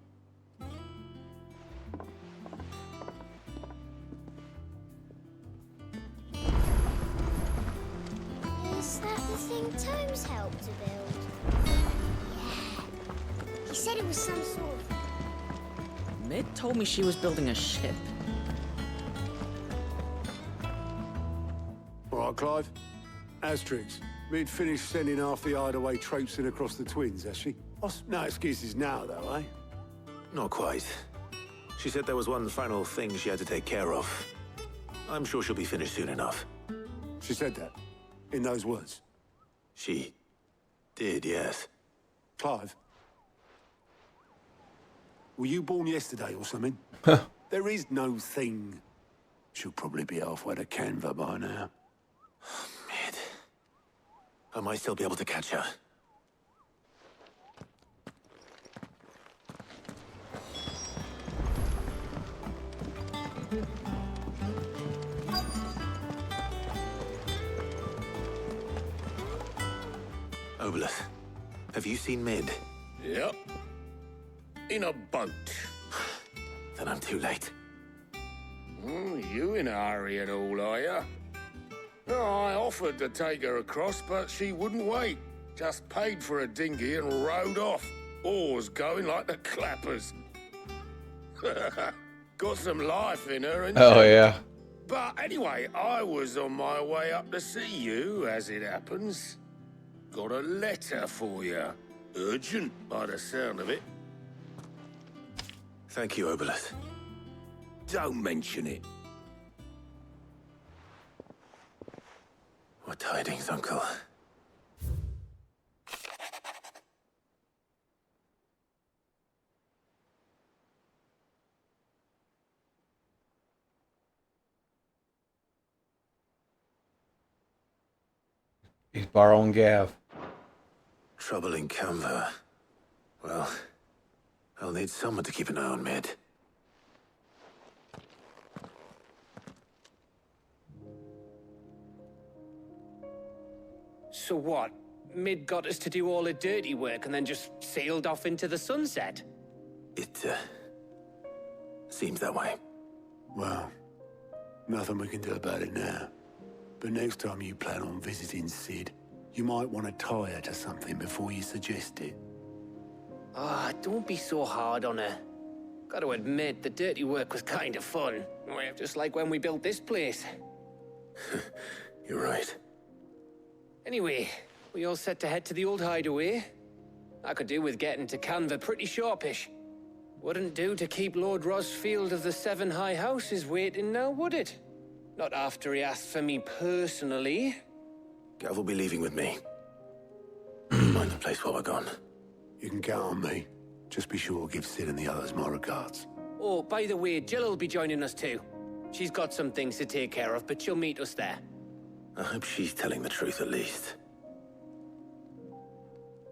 Is that the thing Tomes helped to build? Yeah. He said it was some sort of... Mid told me she was building a ship. All right, Clive. Asterix, Mid finished sending half the hideaway traipsing across the Twins, has she? No excuses now, though, eh? Not quite. She said there was one final thing she had to take care of. I'm sure she'll be finished soon enough. She said that? In those words? She did, yes. Clive? Were you born yesterday or something? There is no thing. She'll probably be halfway to Canva by now. Mid. I might still be able to catch her. Obolus, have you seen Mid? Yep. In a boat. Then I'm too late. You in a hurry and all, are you? No, I offered to take her across, but she wouldn't wait. Just paid for a dinghy and rowed off. Oars going like the clappers. Got some life in her, and Oh, yeah. But anyway, I was on my way up to see you, as it happens. Got a letter for you. Urgent, by the sound of it. Thank you, Obolus. Don't mention it. What tidings, Uncle? He's borrowing Gav. Trouble in Canva. Well, I'll need someone to keep an eye on Mid. So what? Mid got us to do all the dirty work and then just sailed off into the sunset? It, seems that way. Well, nothing we can do about it now. But next time you plan on visiting Sid, you might want to tie her to something before you suggest it. Ah, don't be so hard on her. Got to admit, the dirty work was kind of fun. Just like when we built this place. You're right. Anyway, we all set to head to the old hideaway. I could do with getting to Canva pretty sharpish. Wouldn't do to keep Lord Rosfield of the Seven High Houses waiting now, would it? Not after he asked for me personally. Gav will be leaving with me. Mind the place while we're gone. You can count on me. Just be sure to give Sid and the others my regards. Oh, by the way, Jill will be joining us too. She's got some things to take care of, but she'll meet us there. I hope she's telling the truth at least.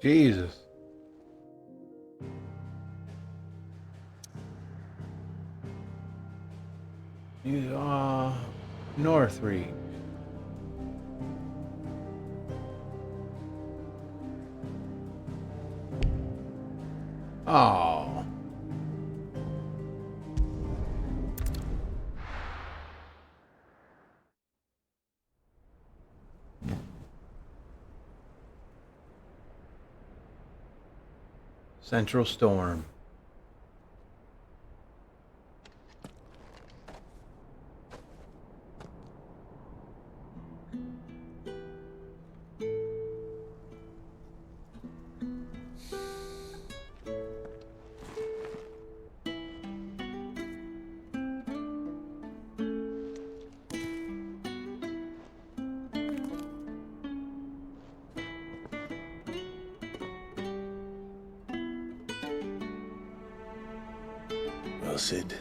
Jesus. You Northreach. Oh. Central Storm. Well, Sid,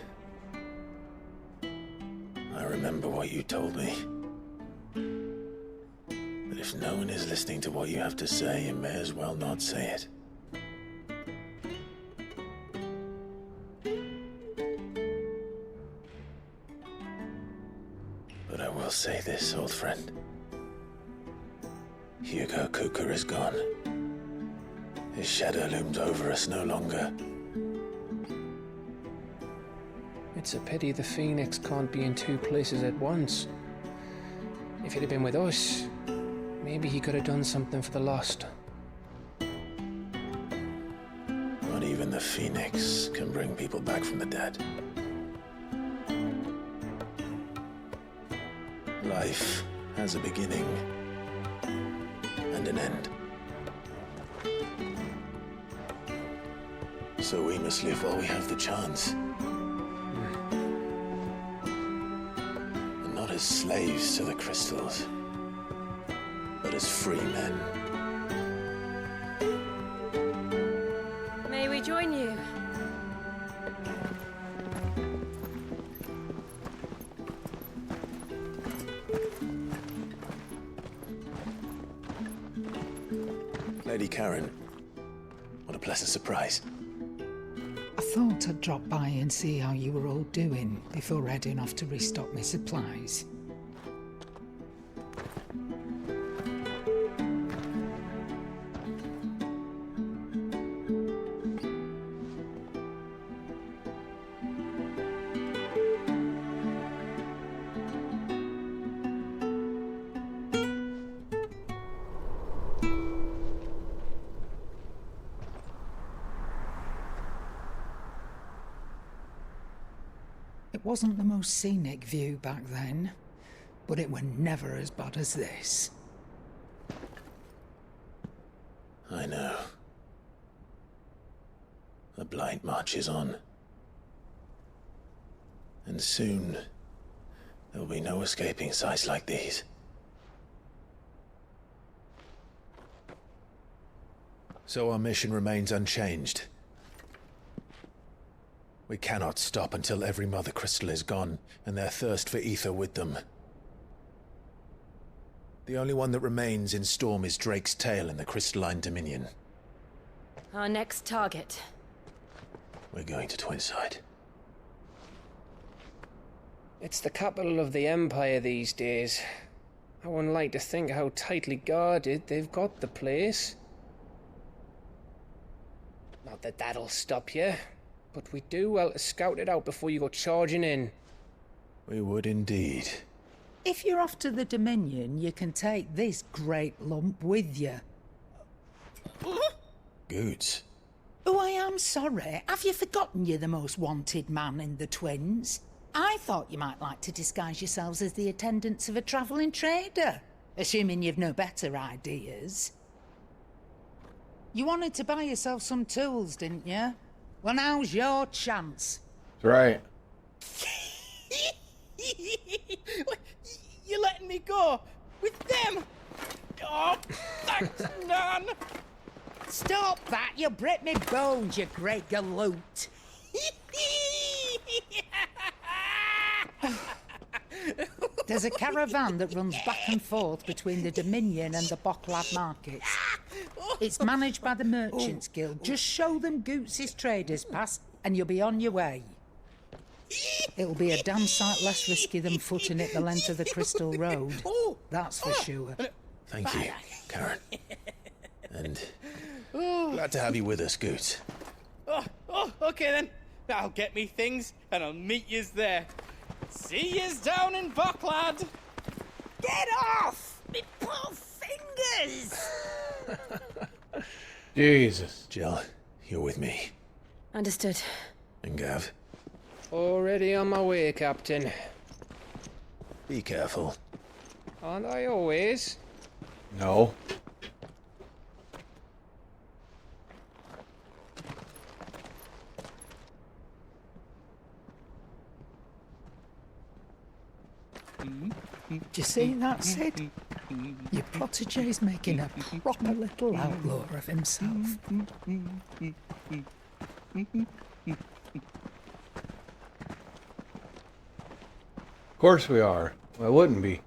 I remember what you told me. But if no one is listening to what you have to say, you may as well not say it. But I will say this, old friend. Hugo Kuka is gone. His shadow looms over us no longer. It's a pity the Phoenix can't be in two places at once. If he'd have been with us, maybe he could have done something for the lost. Not even the Phoenix can bring people back from the dead. Life has a beginning and an end. So we must live while we have the chance. And not as slaves to the crystals, but as free men. May we join you? Lady Karen, what a pleasant surprise. I thought I'd drop by and see how you were all doing before heading off to restock my supplies. It wasn't the most scenic view back then, but it were never as bad as this. I know. The Blight marches on. And soon, there will be no escaping sights like these. So our mission remains unchanged. We cannot stop until every Mother Crystal is gone, and their thirst for ether with them. The only one that remains in Storm is Drake's Tail in the Crystalline Dominion. Our next target. We're going to Twinside. It's the capital of the Empire these days. I wouldn't like to think how tightly guarded they've got the place. Not that that'll stop you, but we do well to scout it out before you go charging in. We would indeed. If you're off to the Dominion, you can take this great lump with you. Goods. Oh, I am sorry. Have you forgotten you're the most wanted man in the Twins? I thought you might like to disguise yourselves as the attendants of a travelling trader, assuming you've no better ideas. You wanted to buy yourself some tools, didn't you? Well, now's your chance. That's right. You're letting me go with them? Oh, thanks, Nan. Stop that! You'll break me bones, you great galoot. There's a caravan that runs back and forth between the Dominion and the Bocklad markets. It's managed by the Merchants Guild. Just show them Goots' traders pass and you'll be on your way. It'll be a damn sight less risky than footing it the length of the Crystal Road. That's for sure. Thank you, Karen. And glad to have you with us, Goots. Oh, okay then. I'll get me things and I'll meet yous there. See yous down in Bocklad. Get off! Me poor fingers! Jesus. Jill, you're with me. Understood. And Gav? Already on my way, Captain. Be careful. Aren't I always? No. Do you see that, Sid? Your protege's making a proper little outlaw of himself. Of course we are. Why wouldn't be?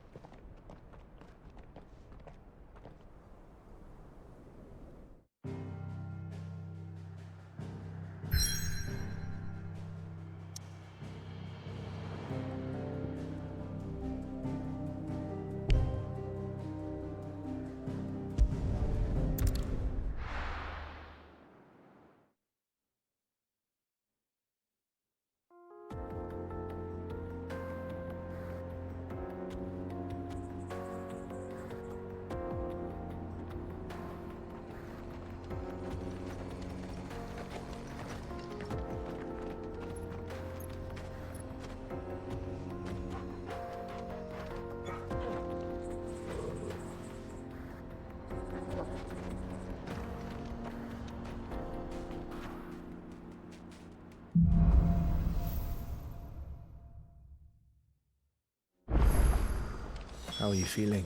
How are you feeling?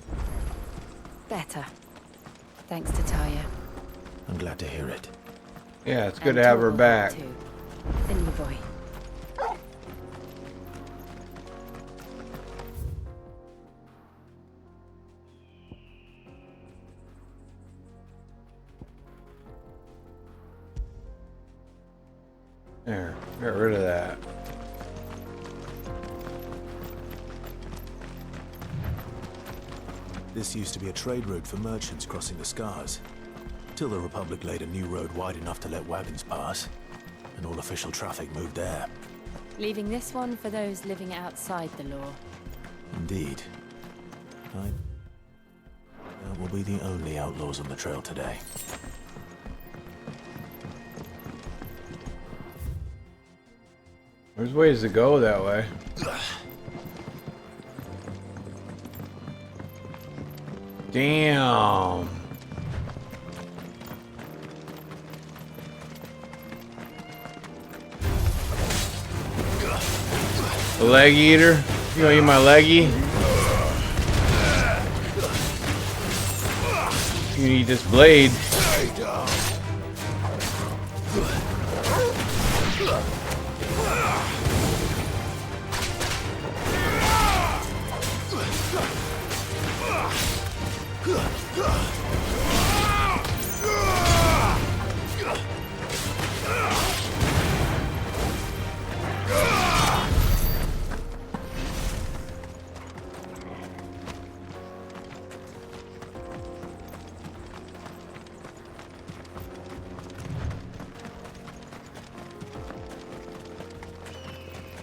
Better. Thanks to Talia. I'm glad to hear it. Yeah, it's good to have her back. Thin boy. There, get rid of that. This used to be a trade route for merchants crossing the Scars, till the Republic laid a new road wide enough to let wagons pass, and all official traffic moved there. Leaving this one for those living outside the law. Indeed. That will be the only outlaws on the trail today. There's ways to go that way. Damn. The leg eater? You gonna eat my leggy? You need this blade.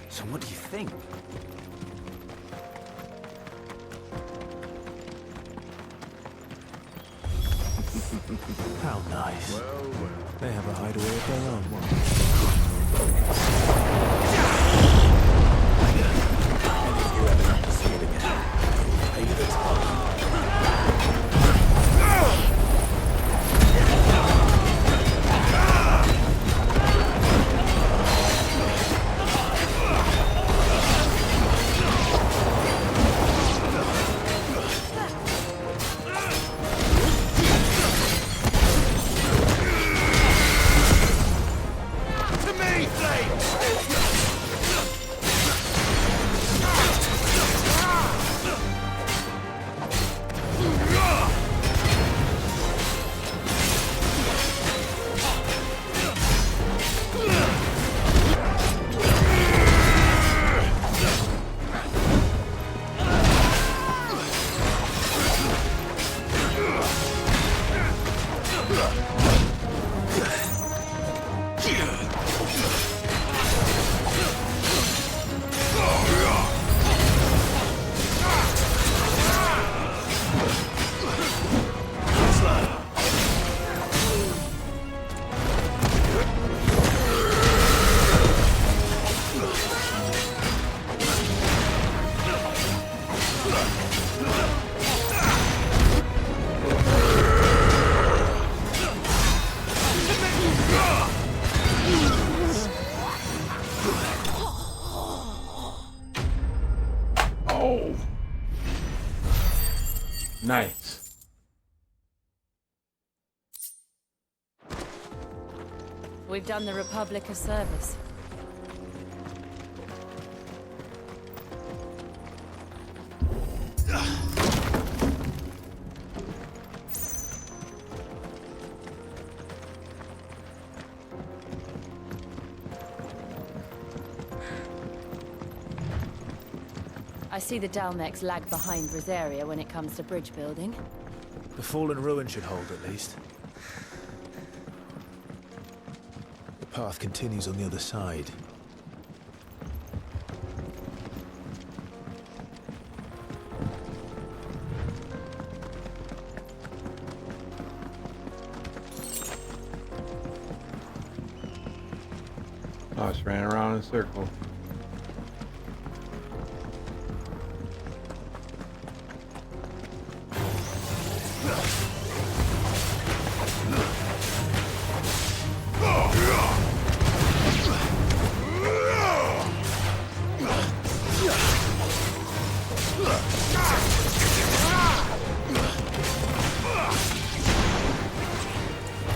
So what do you think? How nice. They have a hideaway of their own. Nice. We've done the Republic a service. see the Dalmex lag behind Rosaria when it comes to bridge building. The fallen ruin should hold at least. The path continues on the other side. Oh, I just ran around in a circle.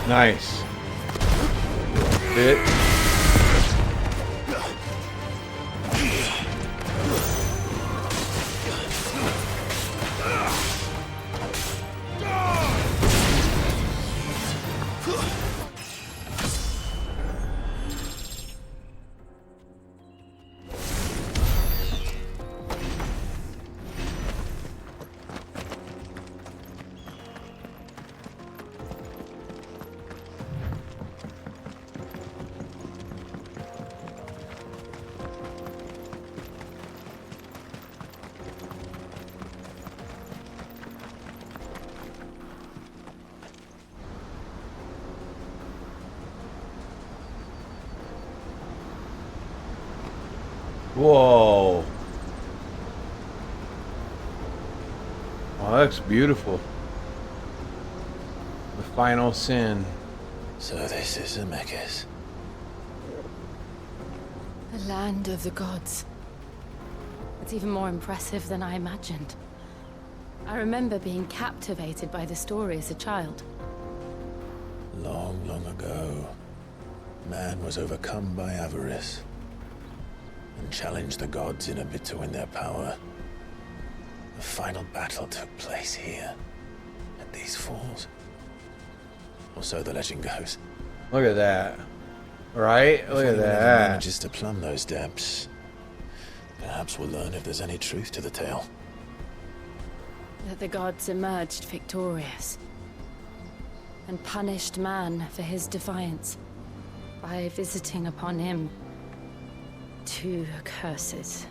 Nice. Hit. Whoa. Oh, that looks beautiful. The final sin. So this is Zemeckis. The land of the gods. It's even more impressive than I imagined. I remember being captivated by the story as a child. Long, long ago, man was overcome by avarice and challenged the gods in a bid to win their power. The final battle took place here, at these falls. Or so the legend goes. Look at that. Right? Look at If anyone ever that. manages to plumb those depths, perhaps we'll learn if there's any truth to the tale. That the gods emerged victorious and punished man for his defiance by visiting upon him 2 curses.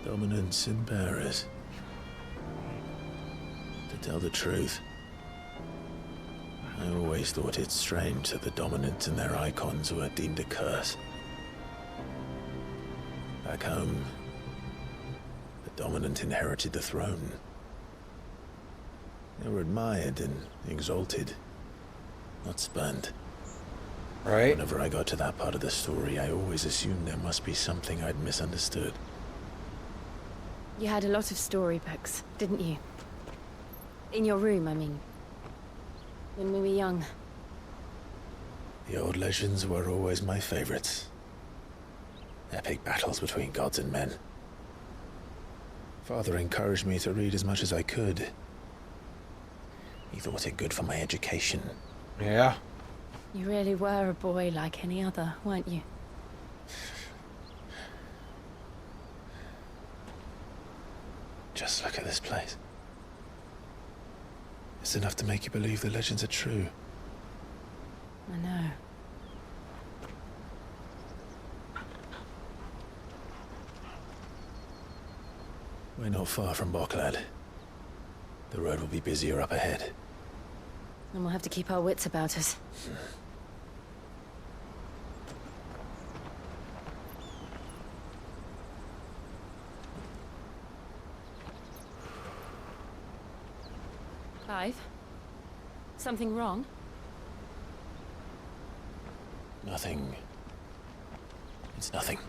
Dominance and bearers. To tell the truth, I always thought it strange that the dominant and their icons were deemed a curse. Back home, the dominant inherited the throne. They were admired and exalted, not spurned. Right. Whenever I got to that part of the story, I always assumed there must be something I'd misunderstood. You had a lot of storybooks, didn't you? In your room, I mean. When we were young. The old legends were always my favorites. Epic battles between gods and men. Father encouraged me to read as much as I could. He thought it good for my education. Yeah. You really were a boy like any other, weren't you? Just look at this place. It's enough to make you believe the legends are true. I know. We're not far from Boklad. The road will be busier up ahead. And we'll have to keep our wits about us. Clive? Something wrong? Nothing. It's nothing.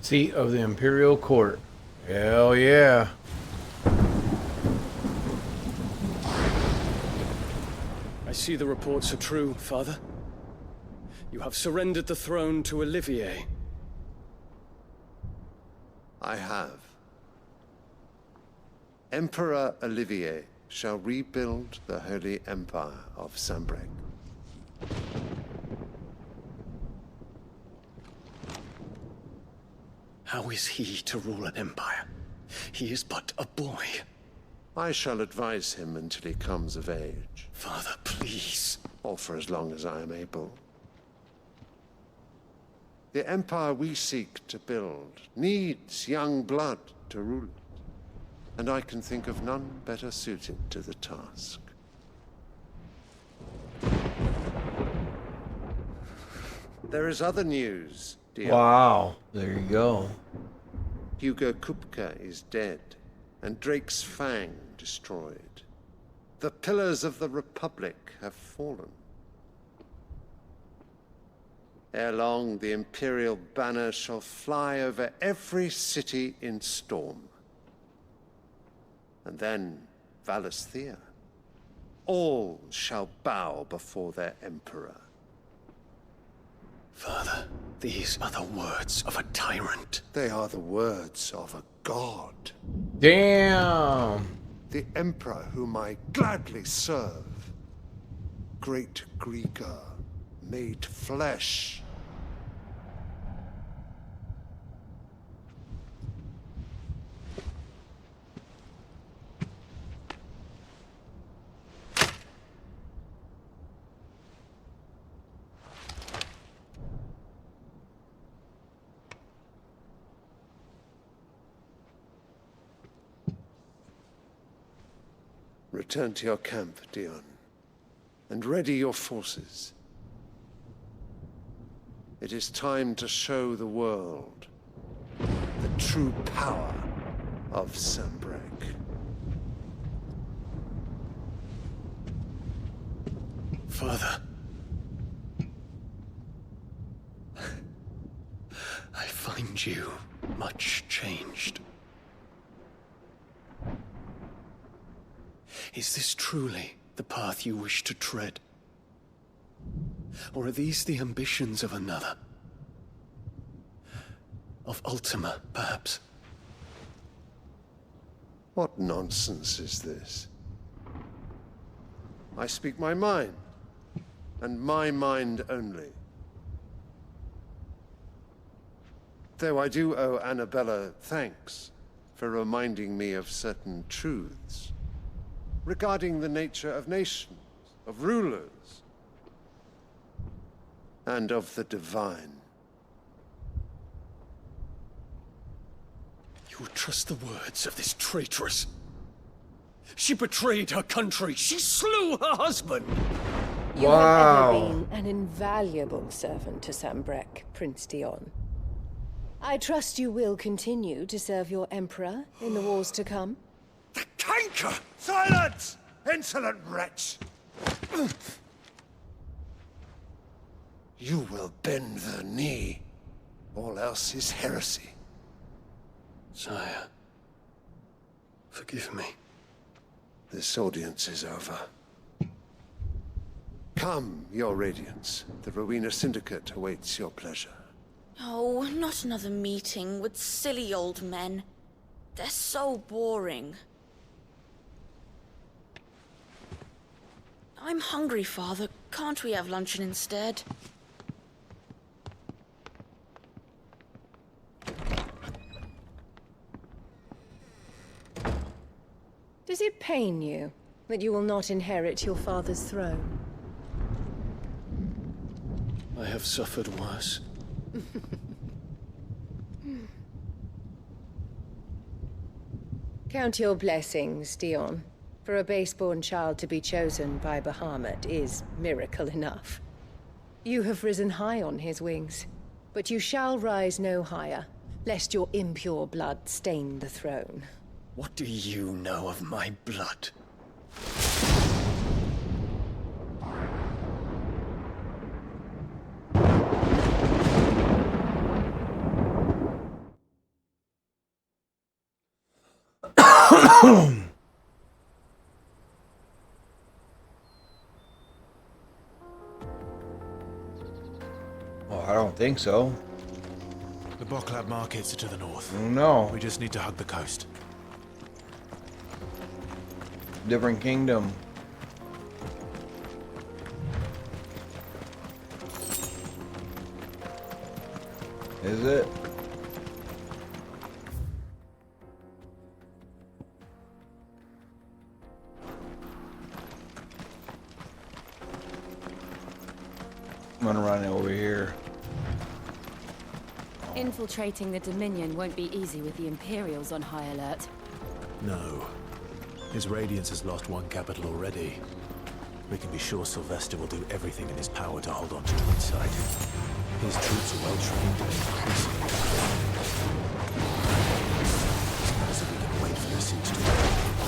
Seat of the Imperial Court. Hell yeah. I see the reports are true, Father. You have surrendered the throne to Olivier. I have. Emperor Olivier shall rebuild the Holy Empire of Sanbreque. How is he to rule an empire? He is but a boy. I shall advise him until he comes of age. Father, please. Or for as long as I am able. The empire we seek to build needs young blood to rule it. And I can think of none better suited to the task. There is other news, dear. Wow, there you go. Hugo Kupka is dead, and Drake's Fang destroyed. The pillars of the Republic have fallen. Ere long, the Imperial banner shall fly over every city in Storm. And then Valisthea. All shall bow before their Emperor. Father, these are the words of a tyrant. They are the words of a god. Damn! The Emperor whom I gladly serve. Great Greeker, made flesh. Return to your camp, Dion, and ready your forces. It is time to show the world the true power of Sanbreque. Father. I find you much changed. Is this truly the path you wish to tread? Or are these the ambitions of another? Of Ultima, perhaps? What nonsense is this? I speak my mind, and my mind only. Though I do owe Annabella thanks for reminding me of certain truths regarding the nature of nations, of rulers, and of the divine. You would trust the words of this traitress? She betrayed her country. She slew her husband. You have ever been an invaluable servant to Sanbreque, Prince Dion. I trust you will continue to serve your Emperor in the wars to come. The canker! Silence! Insolent wretch! You will bend the knee. All else is heresy. Sire, forgive me. This audience is over. Come, your Radiance. The Rowena Syndicate awaits your pleasure. Oh, not another meeting with silly old men. They're so boring. I'm hungry, Father. Can't we have luncheon instead? Does it pain you that you will not inherit your father's throne? I have suffered worse. Count your blessings, Dion. For a base-born child to be chosen by Bahamut is miracle enough. You have risen high on his wings, but you shall rise no higher, lest your impure blood stain the throne. What do you know of my blood? Well, I don't think so. Boklab markets are to the north. No. We just need to hug the coast. Different kingdom. Is it? I'm gonna run over here. Infiltrating the Dominion won't be easy with the Imperials on high alert. No. His Radiance has lost one capital already. We can be sure Sylvester will do everything in his power to hold on to Twinside. His troops are well trained and increasingly as long as we can wait for the siege to end.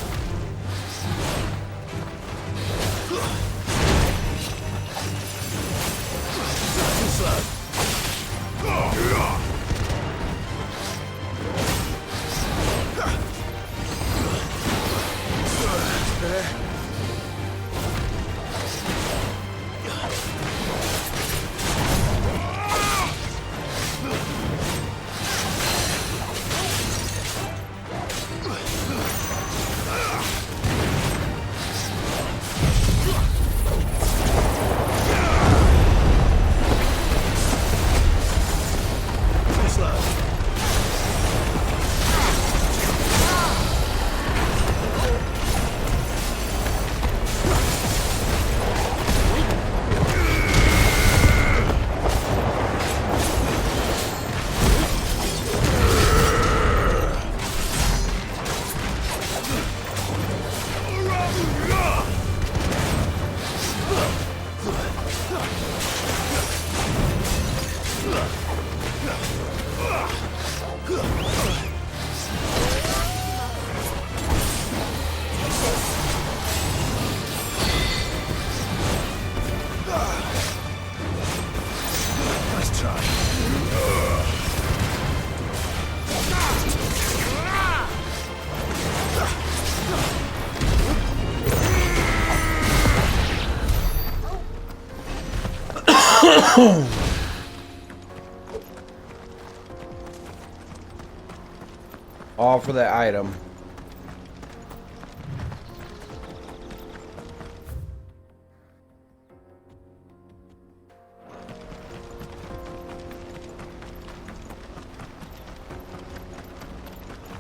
All for that item.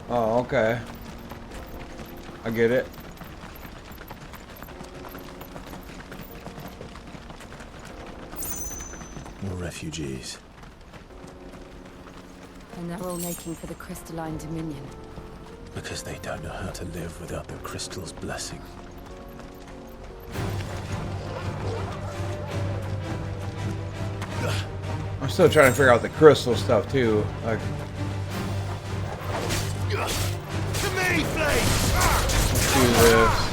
Oh, okay. I get it. More refugees. And they're all making for the Crystalline Dominion. Because they don't know how to live without the crystal's blessing. I'm still trying to figure out the crystal stuff too. Like, To me, please! let's do this.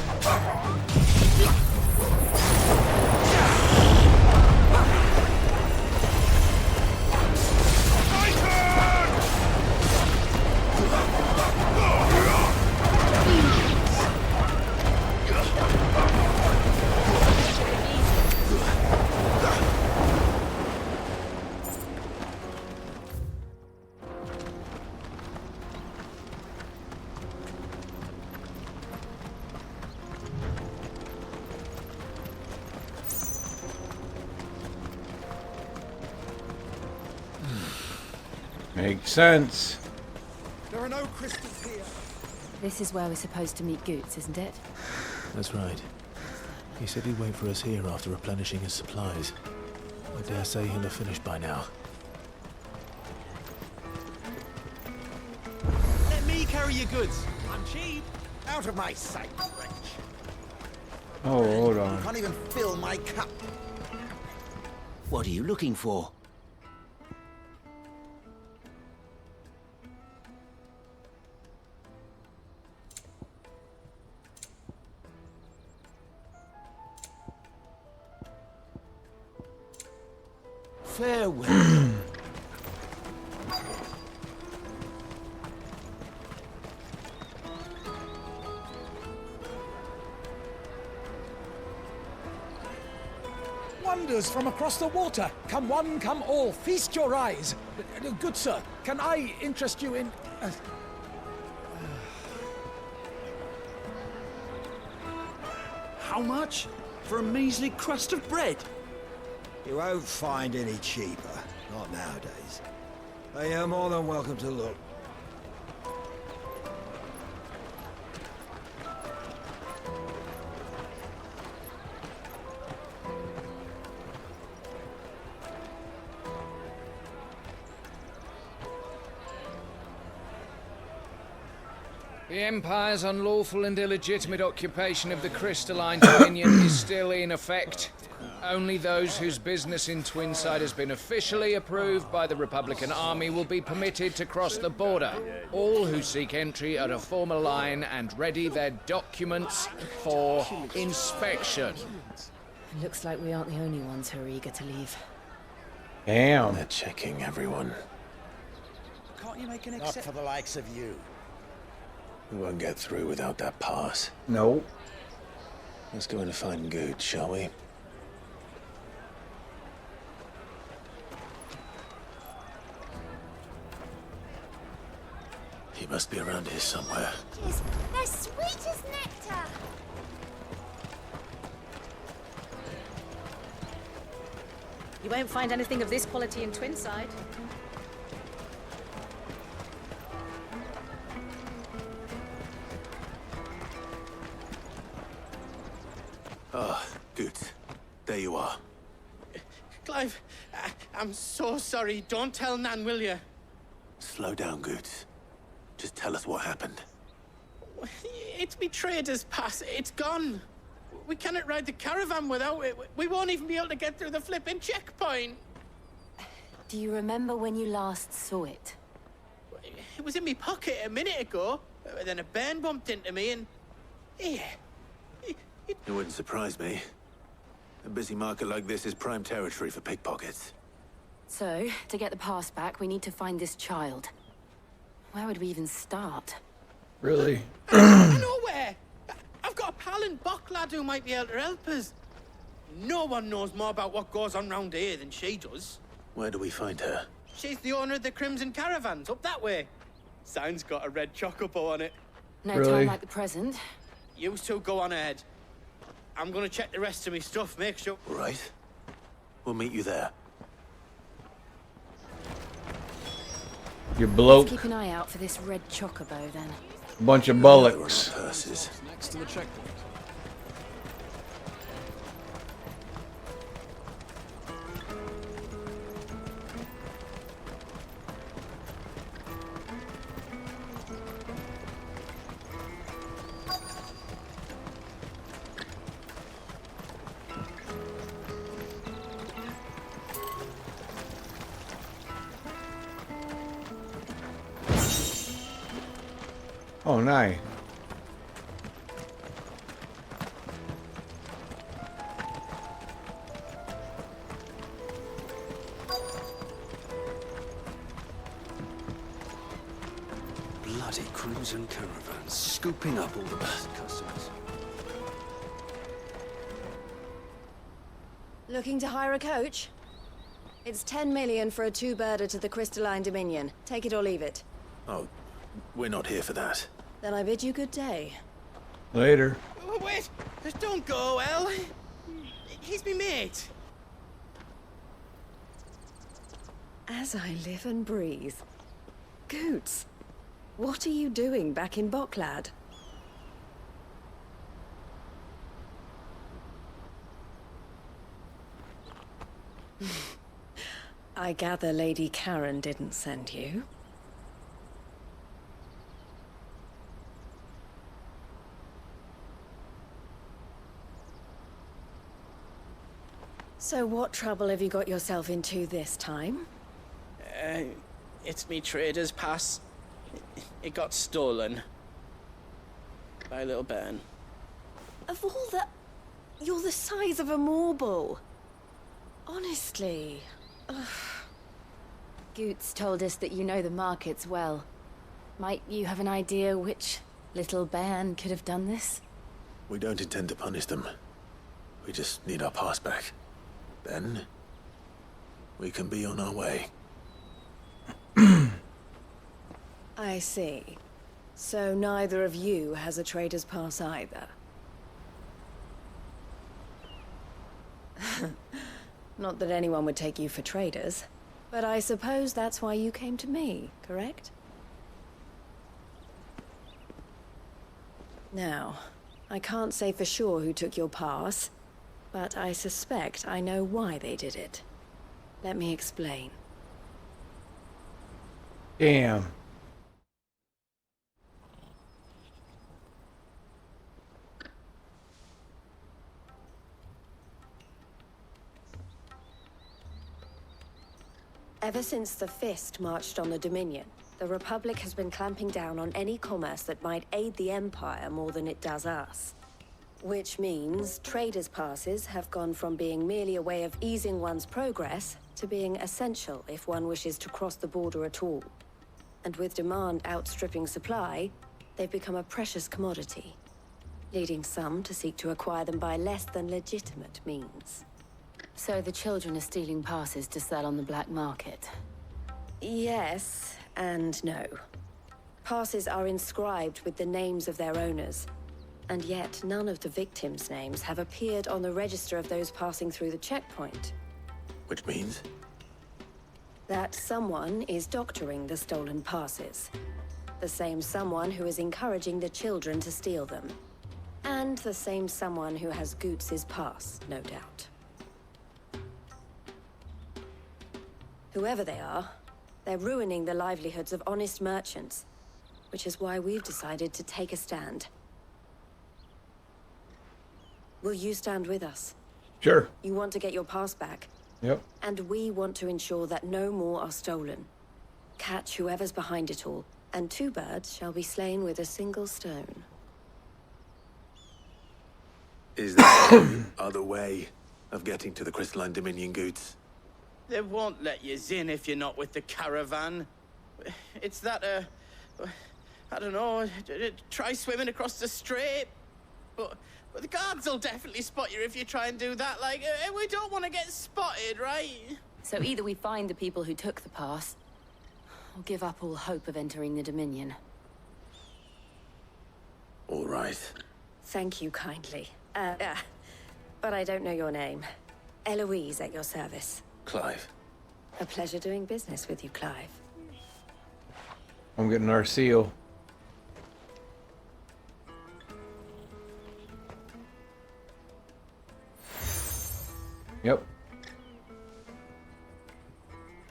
Makes sense. There are no crystals here. This is where we're supposed to meet Goots, isn't it? That's right. He said he'd wait for us here after replenishing his supplies. I dare say he'll have finished by now. Let me carry your goods. I'm cheap. Out of my sight, wretch. Oh, hold You on. can't even fill my cup. What are you looking for? Farewell. wonders from across the water. Come one, come all, feast your eyes. Good sir, can I interest you in... How much? For a measly crust of bread? You won't find any cheaper. Not nowadays. But you're more than welcome to look. The Empire's unlawful and illegitimate occupation of the Crystalline Dominion is still in effect. Only those whose business in Twinside has been officially approved by the Republican Army will be permitted to cross the border. All who seek entry are to form a line and ready their documents for inspection. Looks like we aren't the only ones who are eager to leave. Damn. They're checking everyone. Can't you make an Not for the likes of you. We won't get through without that pass. No. Let's go in and find Good, shall we? He must be around here somewhere. They're sweet as nectar. You won't find anything of this quality in Twinside. Ah, Good. There you are. Clive, I'm so sorry. Don't tell Nan, will you? Slow down, Good. Just tell us what happened. It's me trader's pass. It's gone. We cannot ride the caravan without it. We won't even be able to get through the flipping checkpoint. Do you remember when you last saw it? It was in my pocket a minute ago. Then a bairn bumped into me and... Yeah. It wouldn't surprise me. A busy market like this is prime territory for pickpockets. So, to get the pass back, we need to find this child. Where would we even start? Really? I know where. I've got a pal in Bocklad who might be able to help us. No one knows more about what goes on round here than she does. Where do we find her? She's the owner of the Crimson Caravans, up that way. Sign's got a red chocobo on it. No time like the present. You two go on ahead. I'm gonna check the rest of my stuff, make sure... Right. We'll meet you there. You bloke. Let's keep an eye out for this red chocobo, then. Bunch of bullocks. Purses. Next to the checkpoint. Oh, nice. Bloody Crimson Caravans, scooping up all the best customers. Looking to hire a coach? It's 10 million for a two-birder to the Crystalline Dominion. Take it or leave it. Oh, we're not here for that. Then I bid you good day. Later. Oh, wait! Don't go, El. He's me mate. As I live and breathe. Goots, what are you doing back in Bocklad? I gather Lady Karen didn't send you. So what trouble have you got yourself into this time? It's me trader's pass. It got stolen. By a little bairn. Of all the... You're the size of a marble. Honestly. Ugh. Goots told us that you know the markets well. Might you have an idea which little bairn could have done this? We don't intend to punish them. We just need our pass back. Then, we can be on our way. I see. So neither of you has a trader's pass either. Not that anyone would take you for traders, but I suppose that's why you came to me, correct? Now, I can't say for sure who took your pass, but I suspect I know why they did it. Let me explain. Damn. Ever since the Fist marched on the Dominion, the Republic has been clamping down on any commerce that might aid the Empire more than it does us. Which means traders' passes have gone from being merely a way of easing one's progress to being essential if one wishes to cross the border at all. And with demand outstripping supply, they've become a precious commodity, leading some to seek to acquire them by less than legitimate means. So the children are stealing passes to sell on the black market? Yes, and no. Passes are inscribed with the names of their owners, and yet none of the victims' names have appeared on the register of those passing through the checkpoint. Which means? That someone is doctoring the stolen passes. The same someone who is encouraging the children to steal them. And the same someone who has Goots' pass, no doubt. Whoever they are, they're ruining the livelihoods of honest merchants, which is why we've decided to take a stand. Will you stand with us? Sure. You want to get your pass back? Yep. And we want to ensure that no more are stolen. Catch whoever's behind it all, and two birds shall be slain with a single stone. Is there any other way of getting to the Crystalline Dominion, Goots? They won't let you in if you're not with the caravan. It's that, I don't know, try swimming across the strait. But the guards will definitely spot you if you try and do that. Like, we don't want to get spotted, right? So either we find the people who took the pass, or give up all hope of entering the Dominion. All right. Thank you kindly. But I don't know your name. Eloise at your service. Clive. A pleasure doing business with you, Clive. I'm getting our seal. Yep.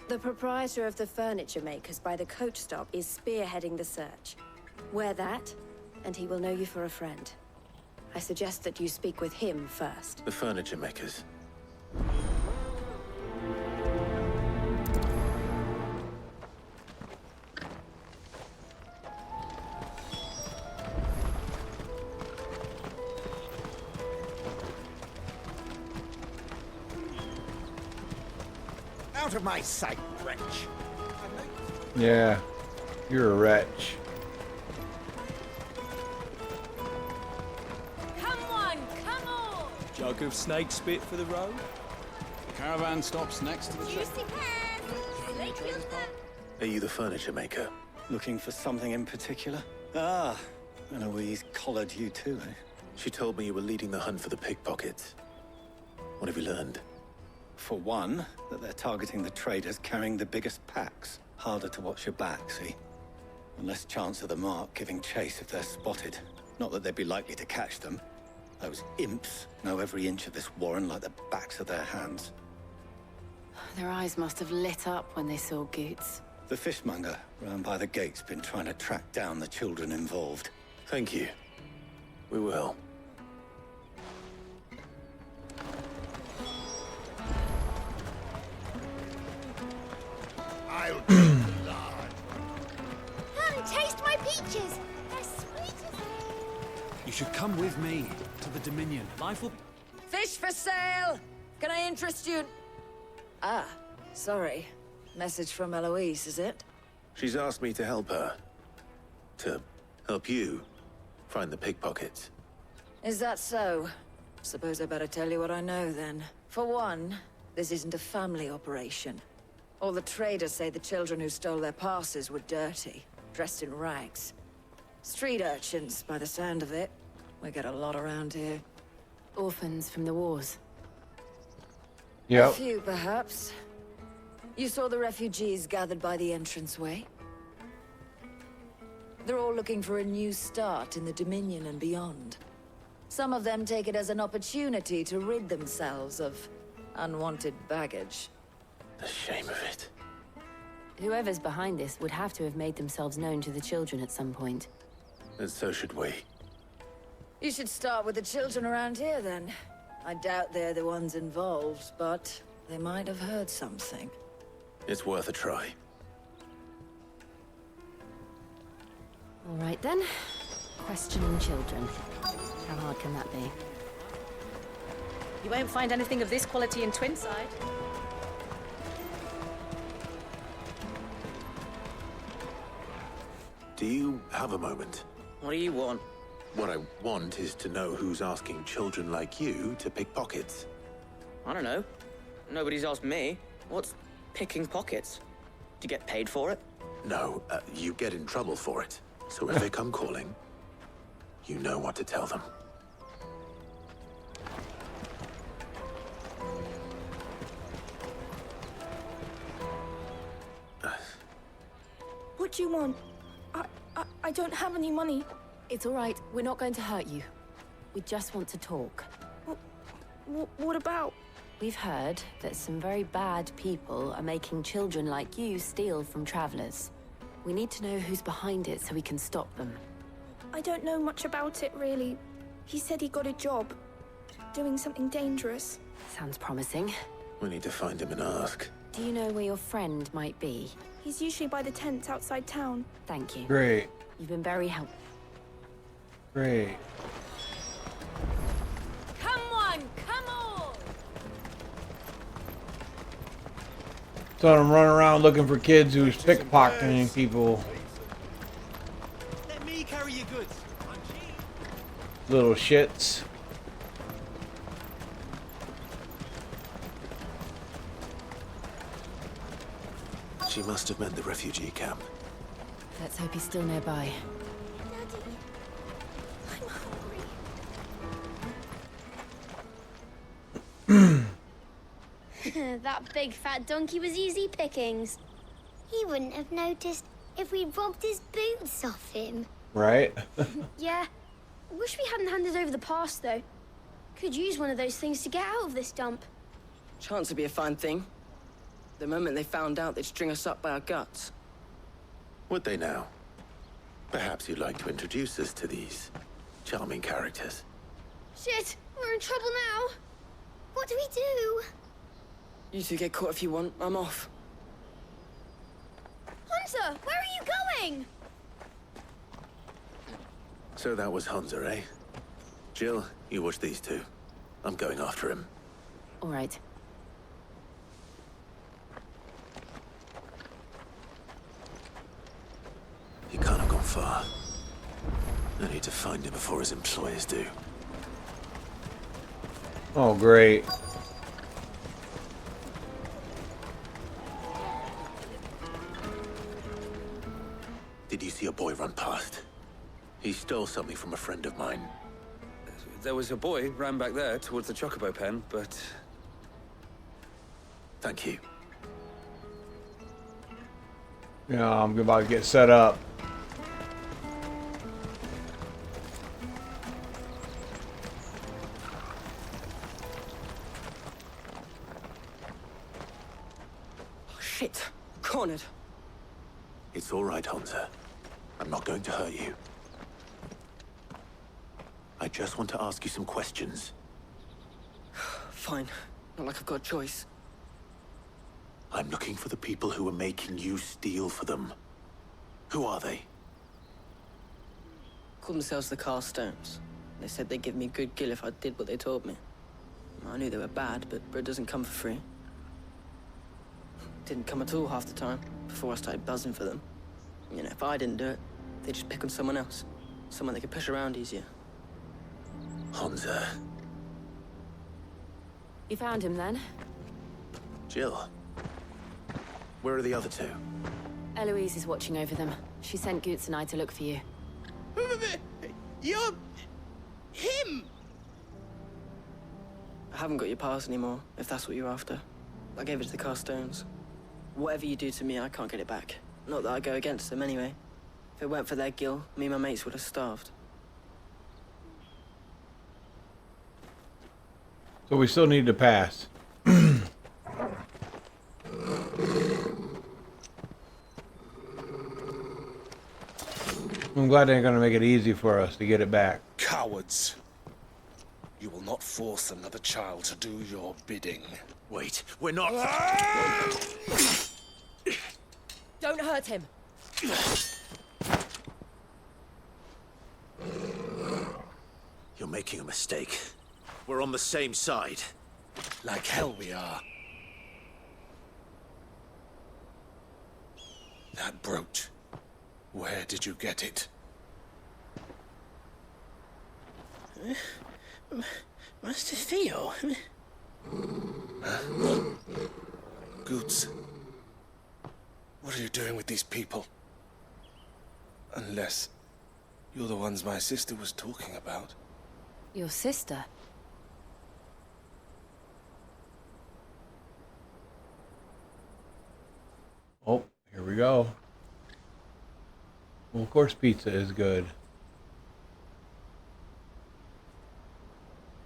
The proprietor of the furniture makers by the coach stop is spearheading the search. Wear that, and he will know you for a friend. I suggest that you speak with him first. The furniture makers. Out of my sight, wretch. Yeah. You're a wretch. Come on, come on! Jug of snake spit for the road. The caravan stops next to the Juicy pears! Snake heels them! Are you the furniture maker? Looking for something in particular? Ah, Eloise collared you too, eh? She told me you were leading the hunt for the pickpockets. What have you learned? For one, that they're targeting the traders carrying the biggest packs. Harder to watch your back, see? And less chance of the mark giving chase if they're spotted. Not that they'd be likely to catch them. Those imps know every inch of this warren like the backs of their hands. Their eyes must have lit up when they saw Goots. The fishmonger round by the gate's been trying to track down the children involved. Thank you. We will. I'll Come, taste my peaches. They're sweet as... You should come with me to the Dominion. Life will... Fish for sale! Can I interest you? Ah, sorry. Message from Eloise, is it? She's asked me to help her. To help you find the pickpockets. Is that so? Suppose I better tell you what I know then. For one, this isn't a family operation. All the traders say the children who stole their passes were dirty, dressed in rags. Street urchins, by the sound of it. We get a lot around here. Orphans from the wars. A few, perhaps. You saw the refugees gathered by the entranceway? They're all looking for a new start in the Dominion and beyond. Some of them take it as an opportunity to rid themselves of unwanted baggage. The shame of it. Whoever's behind this would have to have made themselves known to the children at some point. And so should we. You should start with the children around here, then. I doubt they're the ones involved, but they might have heard something. It's worth a try. All right, then. Questioning children. How hard can that be? You won't find anything of this quality in Twinside. Do you have a moment? What do you want? What I want is to know who's asking children like you to pick pockets. I don't know. Nobody's asked me. What's picking pockets? Do you get paid for it? No, you get in trouble for it. So if they come calling, you know what to tell them. What do you want? I don't have any money. It's all right. We're not going to hurt you. We just want to talk. What about? We've heard that some very bad people are making children like you steal from travelers. We need to know who's behind it so we can stop them. I don't know much about it, really. He said he got a job. Doing something dangerous. Sounds promising. We need to find him and ask. Do you know where your friend might be? He's usually by the tents outside town. Thank you. Great. You've been very helpful. Great. Come on, come on! So I'm running around looking for kids who's pickpocketing people. Let me carry your goods. I'm cheap. Little shits. She must have meant the refugee camp. Let's hope he's still nearby. That big fat donkey was easy pickings. He wouldn't have noticed if we'd robbed his boots off him. Right? Yeah. Wish we hadn't handed over the pass, though. Could use one of those things to get out of this dump. Chance would be a fine thing. The moment they found out, they'd string us up by our guts. Would they now? Perhaps you'd like to introduce us to these charming characters. Shit, we're in trouble now. What do we do? You two get caught if you want. I'm off. Hunter, where are you going? So that was Hunter, eh? Jill, you watch these two. I'm going after him. All right. He can't have gone far. I need to find him before his employers do. Oh, great. Did you see a boy run past? He stole something from a friend of mine. There was a boy ran back there towards the Chocobo pen, but... Thank you. Yeah, I'm about to get set up. Oh, shit. Cornered. It's all right, Hunter. I'm not going to hurt you. I just want to ask you some questions. Fine. Not like I've got a choice. I'm looking for the people who are making you steal for them. Who are they? Called themselves the Carstones. They said they'd give me good gill if I did what they told me. I knew they were bad, but bread doesn't come for free. Didn't come at all half the time, before I started buzzing for them. You know, if I didn't do it, they'd just pick on someone else. Someone they could push around easier. Hunter. You found him then? Jill, where are the other two? Eloise is watching over them. She sent Goots and I to look for you. You're... him! I haven't got your pass anymore, if that's what you're after. I gave it to the Carstones. Whatever you do to me, I can't get it back. Not that I go against them anyway. If it weren't for their guild, me and my mates would have starved. So we still need to pass. I'm glad they're going to make it easy for us to get it back. Cowards! You will not force another child to do your bidding. Wait, we're not... Don't hurt him. You're making a mistake. We're on the same side. Like hell we are. That brooch. Where did you get it? Master Theo? Goots. What are you doing with these people? Unless you're the ones my sister was talking about. Your sister? Oh, here we go. Well, of course pizza is good.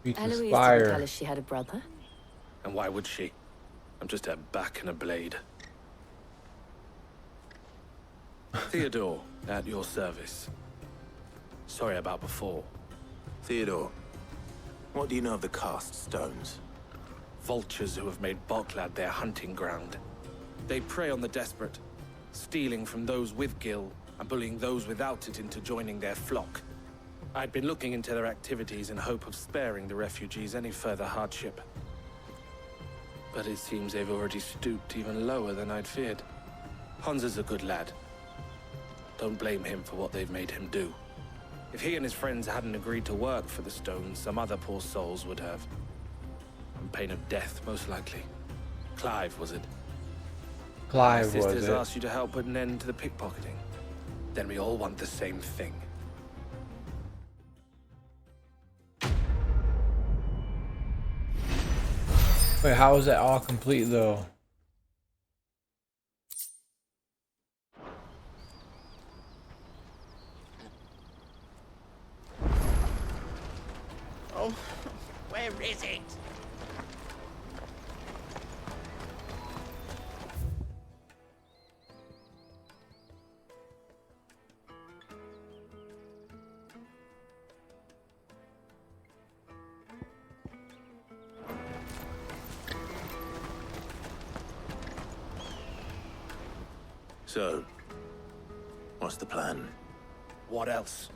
Pizza's Eloise didn't fire. tell us she had a brother. And why would she? I'm just her back and a blade. Theodore, at your service. Sorry about before. Theodore, what do you know of the Cast Stones? Vultures who have made Boklad their hunting ground. They prey on the desperate, stealing from those with Gil and bullying those without it into joining their flock. I'd been looking into their activities in hope of sparing the refugees any further hardship. But it seems they've already stooped even lower than I'd feared. Hans is a good lad. Don't blame him for what they've made him do. If he and his friends hadn't agreed to work for the Stones, some other poor souls would have. On pain of death, most likely. Clive, was it? Clive, My was sisters it? asked you to help put an end to the pickpocketing. Then we all want the same thing. Wait, how is that all complete though? Oh, where is it? So, what's the plan? What else?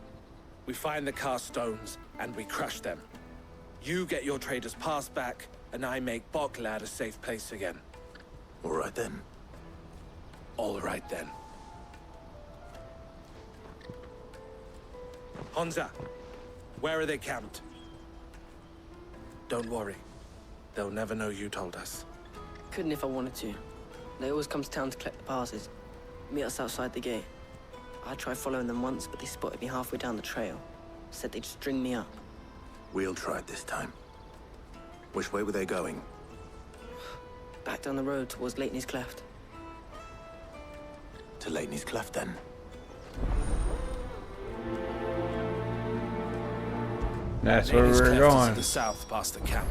We find the Cast Stones, and we crush them. You get your trader's pass back, and I make Boklad a safe place again. All right then. All right then. Honza, where are they camped? Don't worry. They'll never know you told us. Couldn't if I wanted to. They always come to town to collect the passes. Meet us outside the gate. I tried following them once, but they spotted me halfway down the trail. Said they'd string me up. We'll try it this time. Which way were they going? Back down the road towards Leitney's Cleft. To Leitney's Cleft, then. That's where Leitney's we're Cleft is going. to the south, past the camp.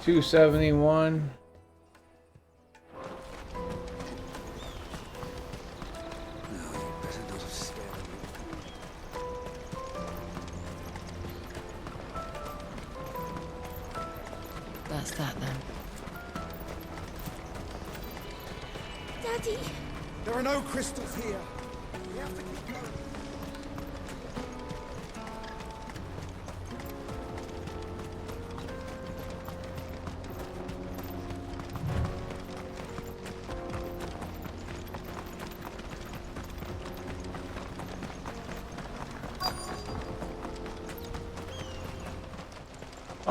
271. That's that then. Daddy! There are no crystals here. We have to keep going.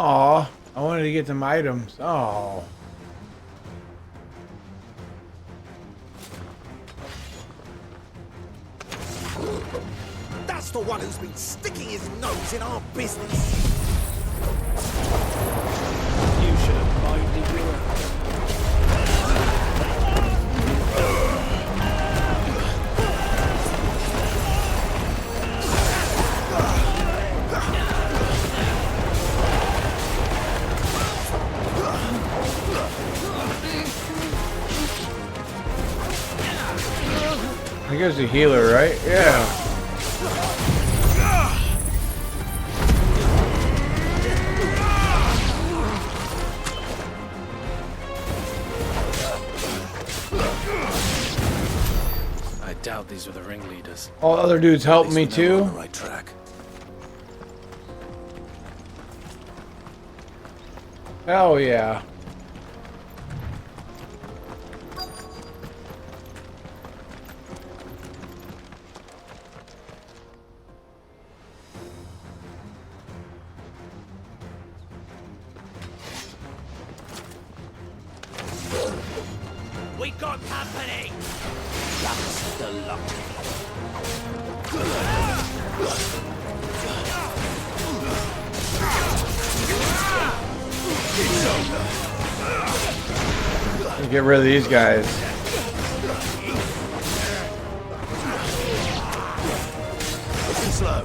Aw, I wanted to get some items. Oh. That's the one who's been sticking his nose in our business. You should have minded your... I guess a healer, right? Yeah. I doubt these were the ringleaders. All other dudes helped me On too. the right track. Hell yeah. We got company. That's the luck. Get rid of these guys. Listen slow.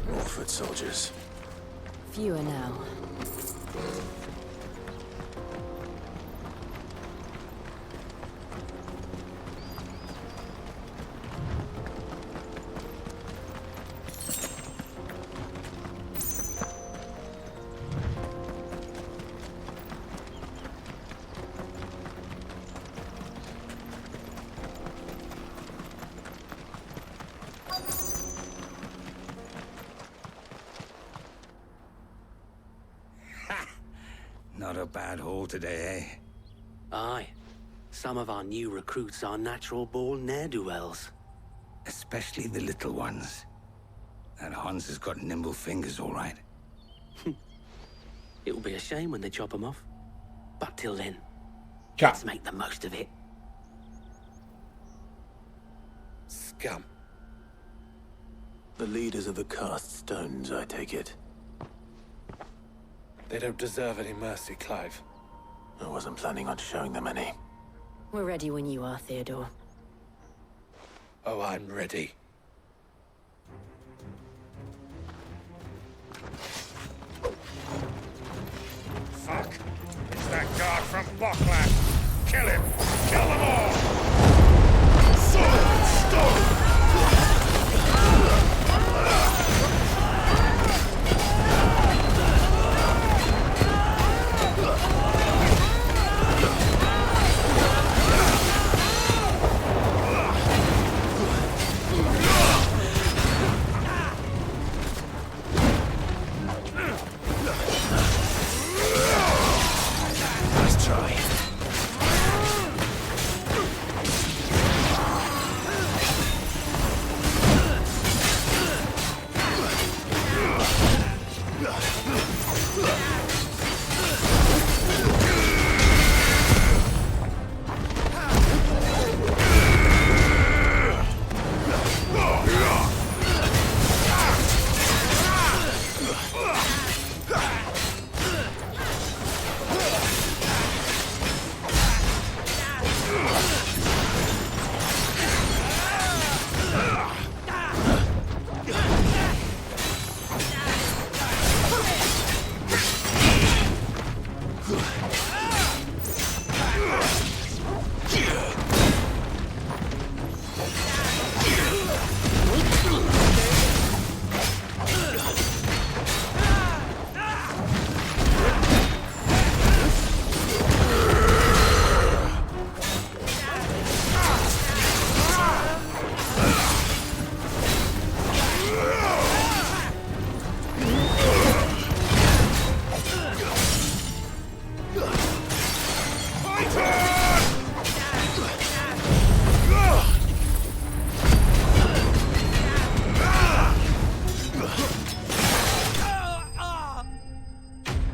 More foot soldiers. Fewer now. Not a bad haul today, eh? Aye. Some of our new recruits are natural-born ne'er-do-wells. Especially the little ones. That Hans has got nimble fingers, all right. It'll be a shame when they chop them off. But till then, Chop. let's make the most of it. Scum. The leaders of the cast stones, I take it. They don't deserve any mercy, Clive. I wasn't planning on showing them any. We're ready when you are, Theodore. Oh, I'm ready. Fuck. It's that guard from Boklat. Kill him. Kill them all. Sword, stone. Nice try.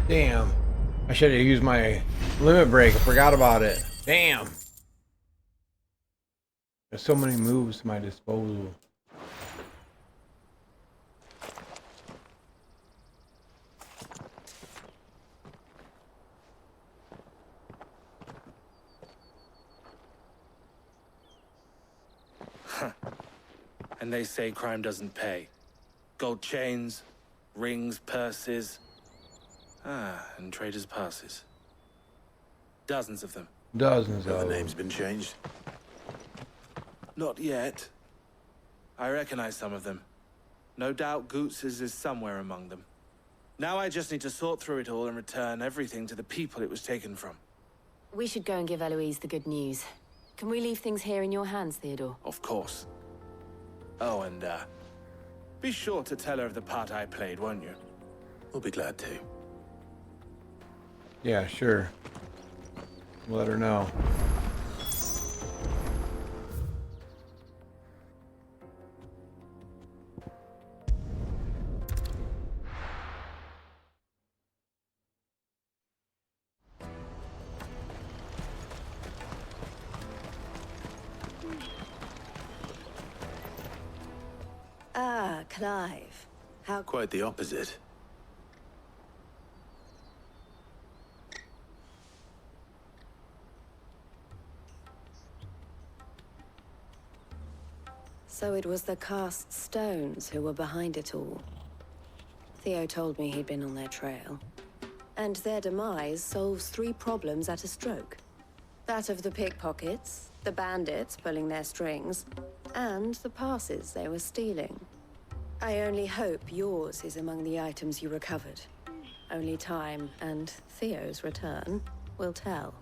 Damn. I should have used my limit break. I forgot about it. Damn. There's so many moves to my disposal. And they say crime doesn't pay. Gold chains, rings, purses. And traders' passes. Dozens of them. Dozens Have of the them. names been changed? Not yet. I recognize some of them. No doubt Goots's is somewhere among them. Now I just need to sort through it all and return everything to the people it was taken from. We should go and give Eloise the good news. Can we leave things here in your hands, Theodore? Of course. Oh, and, be sure to tell her of the part I played, won't you? We'll be glad to. Yeah, sure. Let her know. Ah, Clive. How... Quite the opposite. So it was the cast stones who were behind it all. Theo told me he'd been on their trail. And their demise solves 3 problems at a stroke. That of the pickpockets, the bandits pulling their strings, and the passes they were stealing. I only hope yours is among the items you recovered. Only time and Theo's return will tell.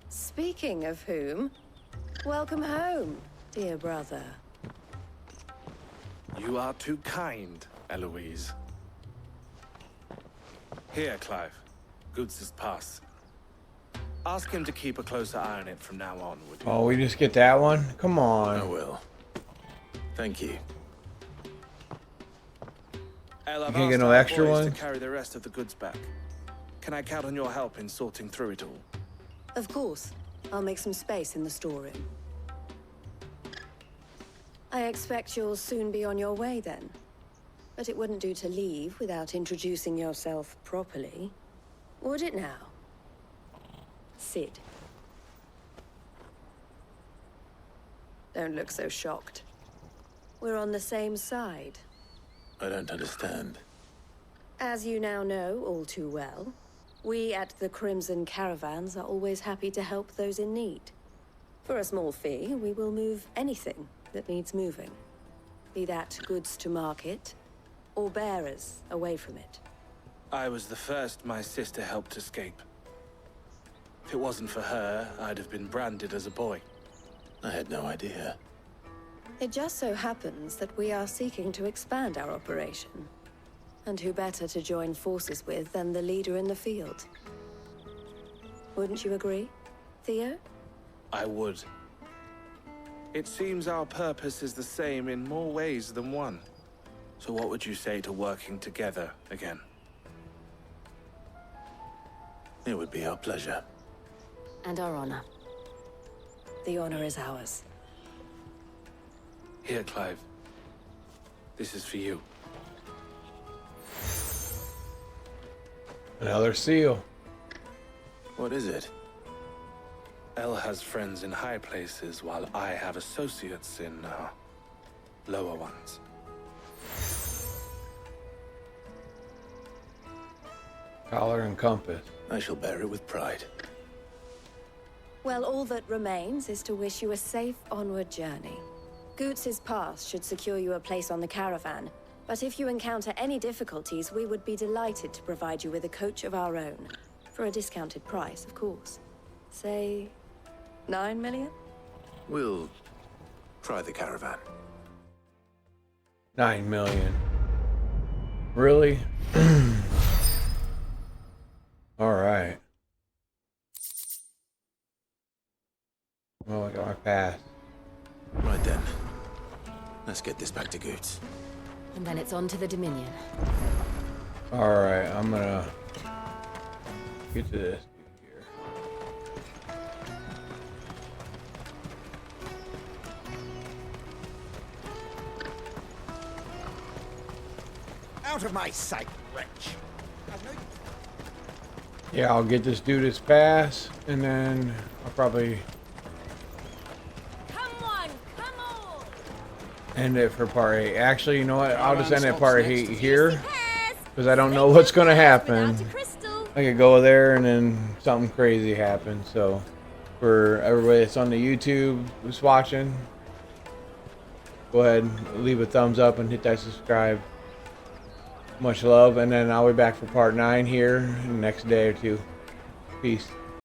Speaking of whom, welcome home, dear brother. You are too kind, Eloise. Here, Clive. Goots's pass. Ask him to keep a closer eye on it from now on, would you? Oh, we just get that one? Come on. I will. Thank you. El, I've You can't get asked no our extra boys one? to carry the rest of the goods back. Can I count on your help in sorting through it all? Of course. I'll make some space in the storeroom. I expect you'll soon be on your way then. But it wouldn't do to leave without introducing yourself properly. Would it now? Sid. Don't look so shocked. We're on the same side. I don't understand. As you now know all too well, we at the Crimson Caravans are always happy to help those in need. For a small fee, we will move anything that needs moving. Be that goods to market, or bearers away from it. I was the first my sister helped escape. If it wasn't for her, I'd have been branded as a boy. I had no idea. It just so happens that we are seeking to expand our operation. And who better to join forces with than the leader in the field? Wouldn't you agree, Theo? I would. It seems our purpose is the same in more ways than one. So what would you say to working together again? It would be our pleasure. And our honor. The honor is ours. Here, Clive. This is for you. Another seal. What is it? El has friends in high places, while I have associates in, lower ones. Collar and compass. I shall bear it with pride. Well, all that remains is to wish you a safe onward journey. Goots's pass should secure you a place on the caravan, but if you encounter any difficulties, we would be delighted to provide you with a coach of our own. For a discounted price, of course. Say, 9 million? We'll try the caravan. 9 million. Really? All right. Well, I got my pass. Right then. Let's get this back to Goots. And then it's on to the Dominion. Alright, I'm gonna get to this here. Out of my sight, wretch. Yeah, I'll get this dude his pass, and then I'll probably end it for part 8. Actually, you know what? I'll just end it part 8 here, because I don't know what's going to happen. I could go there and then something crazy happens. So, for everybody that's on the YouTube who's watching, go ahead and leave a thumbs up and hit that subscribe. Much love, and then I'll be back for part 9 here in the next day or two. Peace.